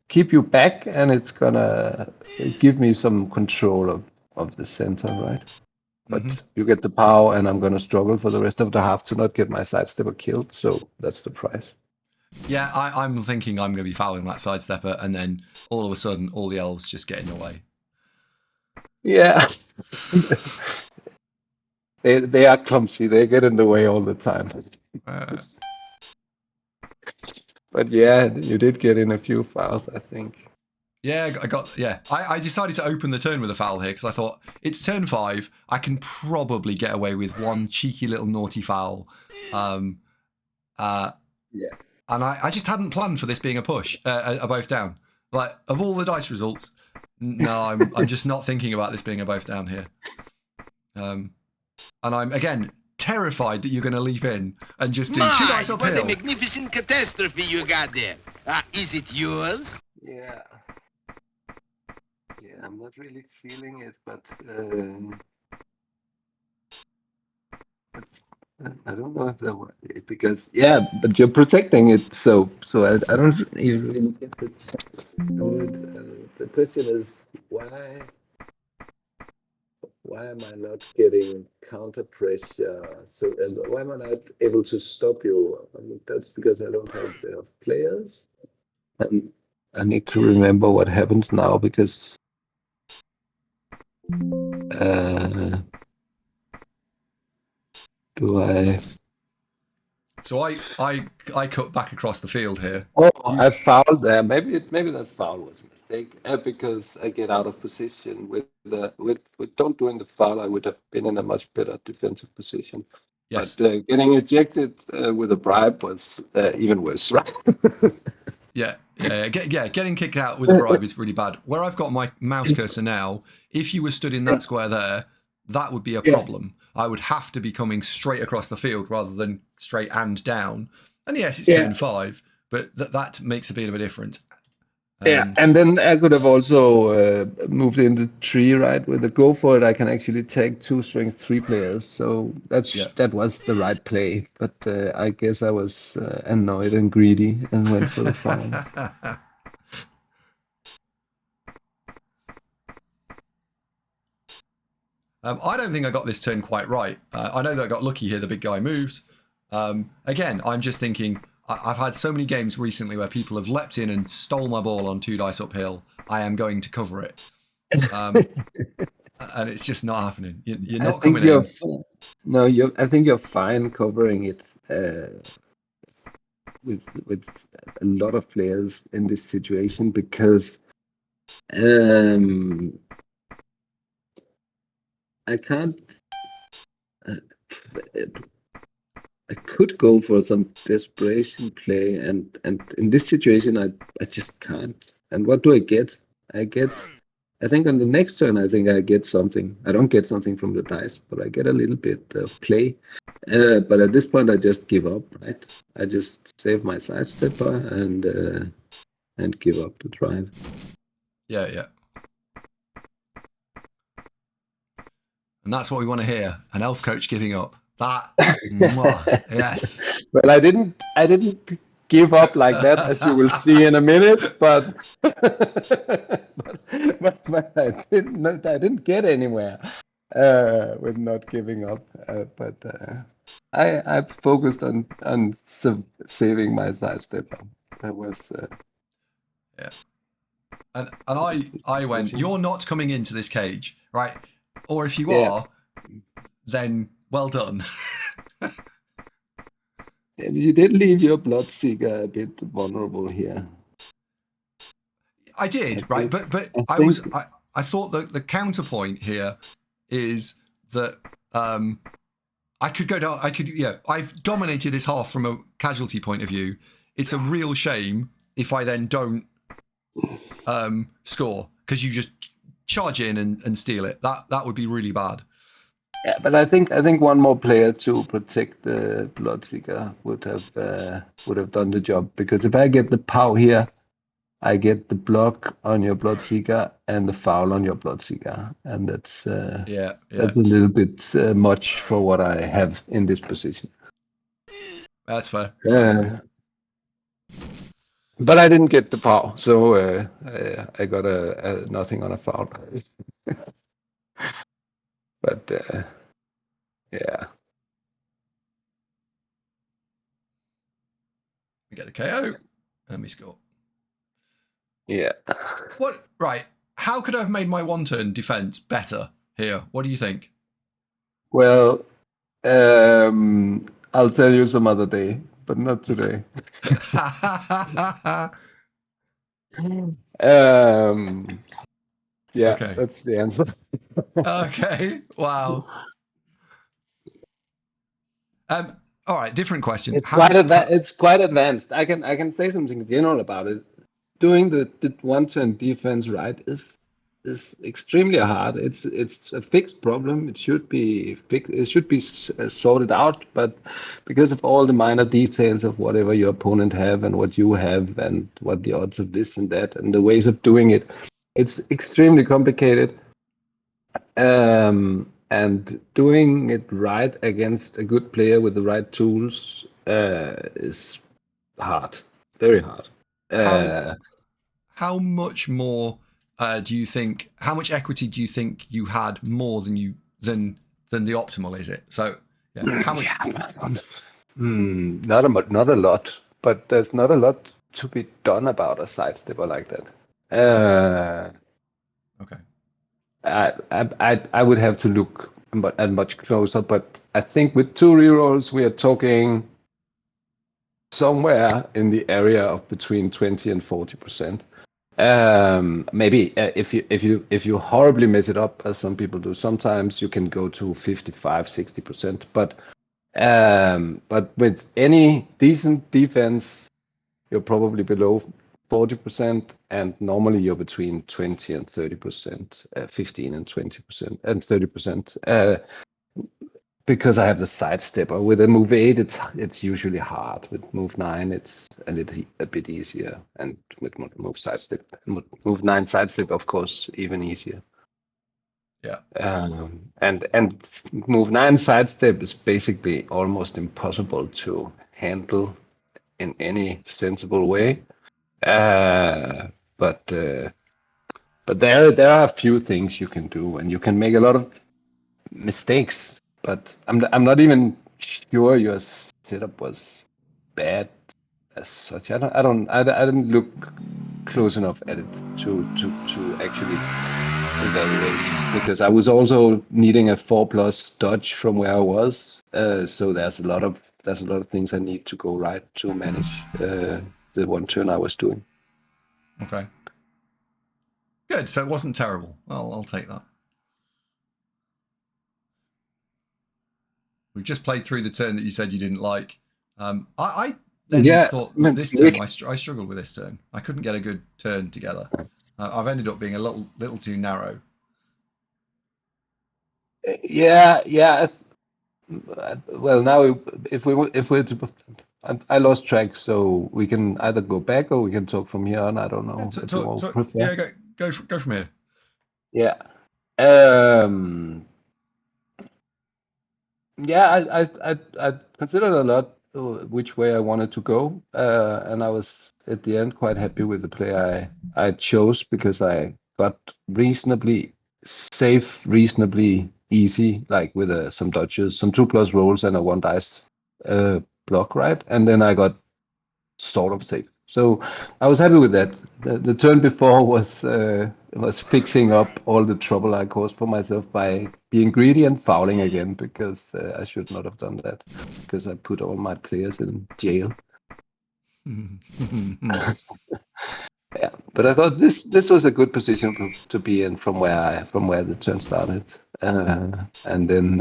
keep you back, and it's gonna give me some control of the center, right? But you get the power, and I'm gonna struggle for the rest of the half to not get my sidestepper killed. So that's the price. Yeah, I'm thinking I'm going to be fouling that sidestepper, and then all of a sudden, all the elves just get in the way. Yeah. They are clumsy. They get in the way all the time. But yeah, you did get in a few fouls, I think. Yeah, I decided to open the turn with a foul here, because I thought, it's turn 5. I can probably get away with 1 cheeky little naughty foul. Yeah. And I just hadn't planned for this being a push, a both down. Like, of all the dice results, no, I'm just not thinking about this being a both down here. And I'm, again, terrified that you're going to leap in and just do 2 dice uphill. What a magnificent catastrophe you got there. Is it yours? Yeah. Yeah, I'm not really feeling it, but I don't know if that was it because but you're protecting it, so I don't even really get the chance to do it. The question is why am I not getting counter pressure? So why am I not able to stop you? I mean, that's because I don't have enough players, and I need to remember what happens now because. Do I? So I cut back across the field here. Oh, I fouled there. Maybe that foul was a mistake because I get out of position with don't doing the foul. I would have been in a much better defensive position. Yes. But getting ejected with a bribe was even worse, right? Yeah. Getting kicked out with a bribe is really bad. Where I've got my mouse cursor now, if you were stood in that square there, that would be a problem. I would have to be coming straight across the field rather than straight and down. And yes, it's 2 and 5, but that makes a bit of a difference. And then I could have also moved in the tree, right? With the go for it, I can actually take 2 strength 3 players. So that was the right play. But I guess I was annoyed and greedy and went for the foul. I don't think I got this turn quite right. I know that I got lucky here. The big guy moved. Again, I'm just thinking, I've had so many games recently where people have leapt in and stole my ball on 2 dice uphill. I am going to cover it. And it's just not happening. You're not coming in. No, I think you're fine covering it with a lot of players in this situation because I can't. I could go for some desperation play, and in this situation, I just can't. And what do I get? I think on the next turn, I think I get something. I don't get something from the dice, but I get a little bit of play. But at this point, I just give up, right? I just save my sidestepper and give up the drive. Yeah. And that's what we want to hear. An elf coach giving up. That, yes. Well, I didn't give up like that, as you will see in a minute. But but I didn't get anywhere with not giving up. I focused on saving my sidestep. That was yeah. And I went, you're not coming into this cage, right? Or if you are, then well done. You did leave your Bloodseeker a bit vulnerable here. I did, right? But I thought that the counterpoint here is that I could go down. I've dominated this half from a casualty point of view. It's a real shame if I then don't score because you just charge in and steal it. That would be really bad. Yeah, but I think one more player to protect the Bloodseeker would have done the job, because if I get the POW here, I get the block on your Bloodseeker and the foul on your Bloodseeker, and that's that's a little bit much for what I have in this position. That's fair. But I didn't get the POW, so I got a nothing on a foul. But yeah. We get the KO and we score. Yeah. What? Right. How could I have made my 1-turn defense better here? What do you think? Well, I'll tell you some other day, but not today. Yeah, okay. That's the answer. Okay. Wow. All right. Different question. It's quite advanced. I can say something general about it. Doing the 1-turn defense right is is extremely hard. It's a fixed problem. It should be fixed. It should be sorted out. But because of all the minor details of whatever your opponent have and what you have and what the odds of this and that and the ways of doing it, it's extremely complicated. And doing it right against a good player with the right tools is hard, very hard. How much more do you think? How much equity do you think you had more than the optimal? Is it so? Yeah. How much? Not a lot, but there's not a lot to be done about a sidestepper like that. Okay. I would have to look at much closer, but I think with 2 rerolls we are talking somewhere in the area of between 20 and 40%. Maybe if you horribly mess it up, as some people do, sometimes you can go to 55, 60%. But with any decent defense, you're probably below 40%, and normally you're between 20 and 30%, 15 and 20% and 30%. Because I have the sidestepper. With a move 8, it's usually hard. With move 9, it's a bit easier, and with move sidestep, move 9 sidestep, of course, even easier. Yeah. And move 9 sidestep is basically almost impossible to handle in any sensible way. But there are a few things you can do, and you can make a lot of mistakes. But I'm not even sure your setup was bad as such. I didn't look close enough at it to actually evaluate, because I was also needing a 4+ dodge from where I was. So there's a lot of things I need to go right to manage the one turn I was doing. Okay. Good. So it wasn't terrible. I'll take that. We've just played through the turn that you said you didn't like. I then thought that this turn I struggled with this turn. I couldn't get a good turn together. I've ended up being a little too narrow. Yeah. Well, now if we I lost track, so we can either go back or we can talk from here on. I don't know. Yeah, go from here. Yeah. Yeah, I considered a lot which way I wanted to go, and I was at the end quite happy with the play I chose, because I got reasonably safe, reasonably easy, like with some dodges, some 2+ rolls, and a 1 dice block, right? And then I got sort of safe. So I was happy with that. The turn before was fixing up all the trouble I caused for myself by being greedy and fouling again, because I should not have done that, because I put all my players in jail. Yeah, but I thought this was a good position to be in from where the turn started, and then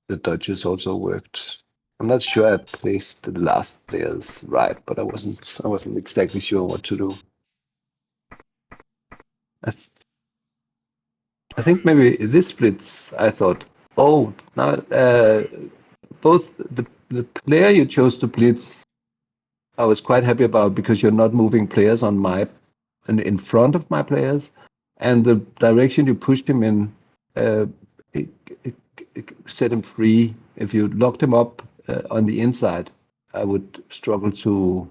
the dodges also worked. I'm not sure I placed the last players right, but I wasn't exactly sure what to do. I think maybe this splits. I thought, now both the player you chose to blitz, I was quite happy about, because you're not moving players in front of my players, and the direction you pushed him in it set him free. If you locked him up on the inside, I would struggle to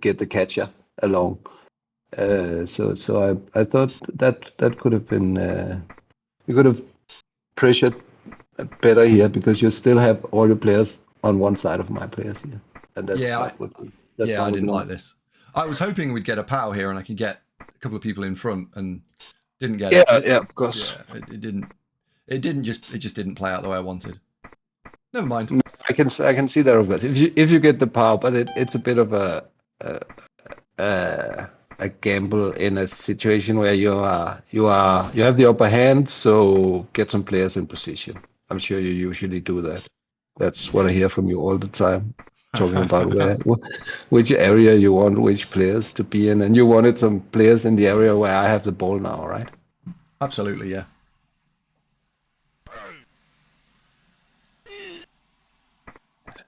get the catcher along. So I thought that could have been you could have pressured better here, because you still have all your players on one side of my players here, and that's I didn't like this. I was hoping we'd get a POW here and I could get a couple of people in front, and didn't get it. Yeah, of course. Yeah, it didn't. It just didn't play out the way I wanted. Never mind. I can see that, of course. If you get the POW, but it's a bit of a gamble in a situation where you have the upper hand, so get some players in position. I'm sure you usually do that. That's what I hear from you all the time. talking about which area you want which players to be in, and you wanted some players in the area where I have the ball now, right? Absolutely, yeah.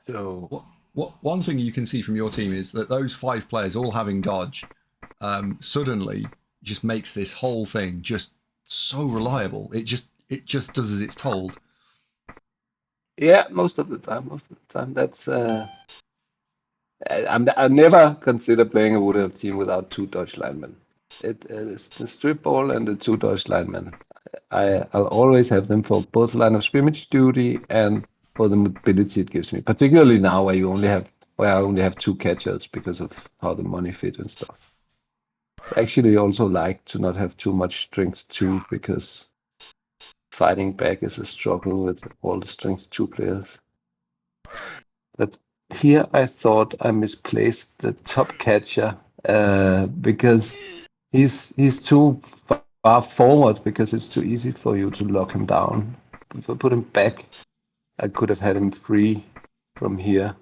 So One thing you can see from your team is that those 5 players all having dodge suddenly just makes this whole thing just so reliable. It just does as it's told. yeah, most of the time. That's I never consider playing a Wood Elf team without 2 dodge linemen. It is the strip ball and the 2 dodge linemen. I'll always have them for both line of scrimmage duty and for the mobility it gives me. Particularly now where I only have 2 catchers because of how the money fit and stuff. I actually also like to not have too much strength 2 because fighting back is a struggle with all the strength 2 players. But here I thought I misplaced the top catcher because he's too far forward because it's too easy for you to lock him down. If I put him back, I could have had him free from here.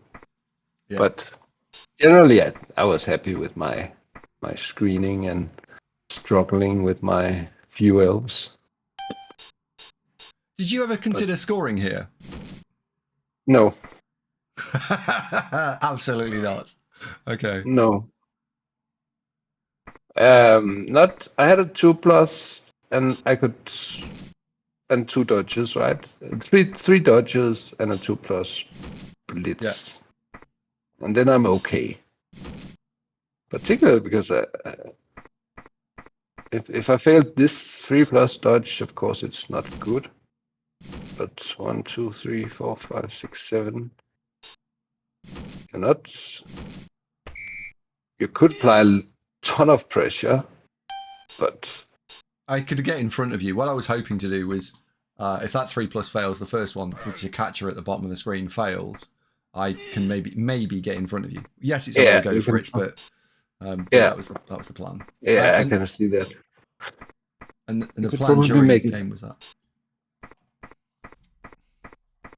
Yeah. But generally, I was happy with my screening and struggling with my few elves. Did you ever consider scoring here? No. Absolutely not. Okay. No. Not. I had a 2+ and I could, and 2 dodges, right? Three dodges and a 2+ blitz, Yeah. and then I'm okay. Particularly because if I failed this 3+ dodge, of course it's not good. But 1, 2, 3, 4, 5, 6, 7. You could apply a ton of pressure, but I could get in front of you. What I was hoping to do was, if that 3+ fails, the first one, which is a catcher at the bottom of the screen, fails, I can maybe get in front of you. Yes, it's a lot of go for it, but that was the plan. Yeah, I can see that. And the plan during the game was that.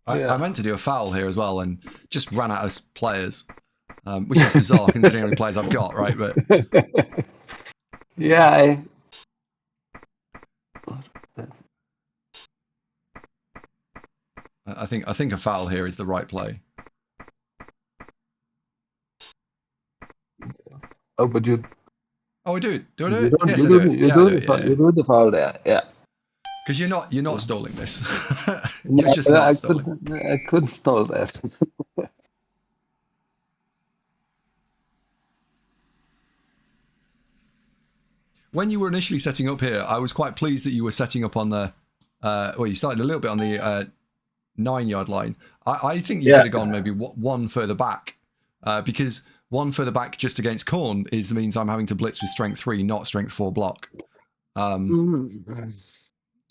I meant to do a foul here as well, and just ran out of players, which is bizarre considering how many players I've got, right? But yeah, I think a foul here is the right play. Oh, but you. Oh, I do it. Do I do You it? don't, Yes, you I do do, it. you Yeah, do, I do it. Yeah, you do the foul there, yeah. Because you're not stalling this. You're just not stalling. I couldn't stall that. When you were initially setting up here, I was quite pleased that you were setting up on the. Well, you started a little bit on the 9-yard line. I think you could have gone maybe one further back, because one further back just against Khorne means I'm having to blitz with strength 3, not strength 4 block.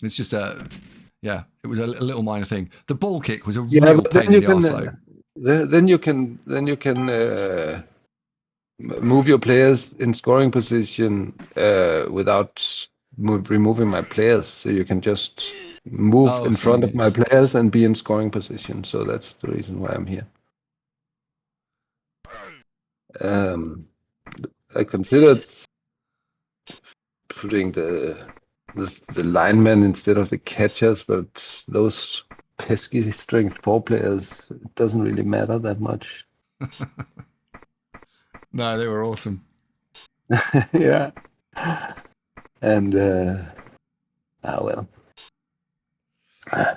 It's just it was a little minor thing. The ball kick was a real pain in the arse, though. Then you can move your players in scoring position without removing my players, so you can just move in front of my players and be in scoring position. So that's the reason why I'm here. I considered putting the linemen instead of the catchers, but those pesky strength 4 players, it doesn't really matter that much. No, they were awesome. Yeah. And well. Yeah,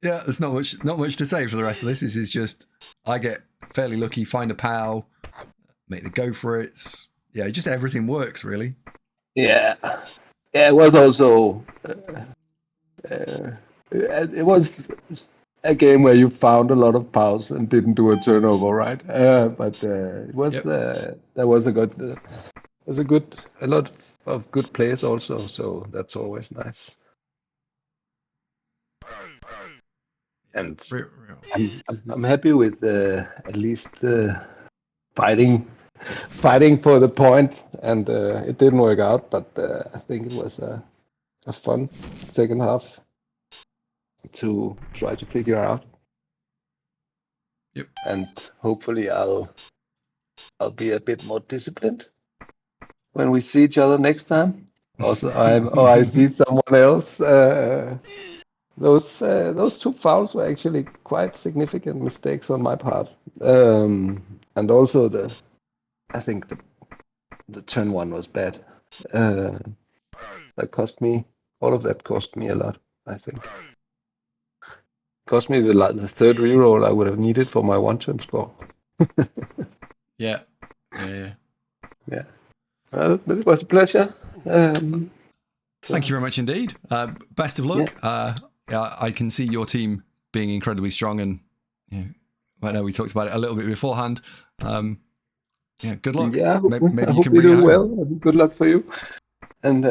there's not much to say for the rest of this. This is just I get fairly lucky, find a POW, make the go for it. Yeah, just everything works really. Yeah. Yeah, it was also it was a game where you found a lot of POWs and didn't do a turnover, right? But it was there was a lot of good plays also, so that's always nice. And I'm happy with at least fighting for the point, and it didn't work out, but I think it was a fun second half to try to figure out. Yep. And hopefully I'll be a bit more disciplined when we see each other next time. Also, I see someone else. Those two fouls were actually quite significant mistakes on my part. And also I think the turn one was bad. That cost me, all of that cost me a lot, I think. Cost me the third reroll I would have needed for my one-turn score. Yeah. Yeah. But it was a pleasure. Thank you very much indeed. Best of luck. I can see your team being incredibly strong, and I know we talked about it a little bit beforehand. Good luck. Yeah, maybe I you hope can we bring it do home. well. And good luck for you. And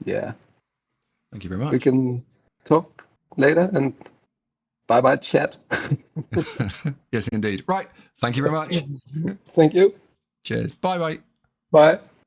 Thank you very much. we can talk later. And bye chat. Yes, indeed. Right. Thank you very much. Thank you. Cheers. Bye. Bye.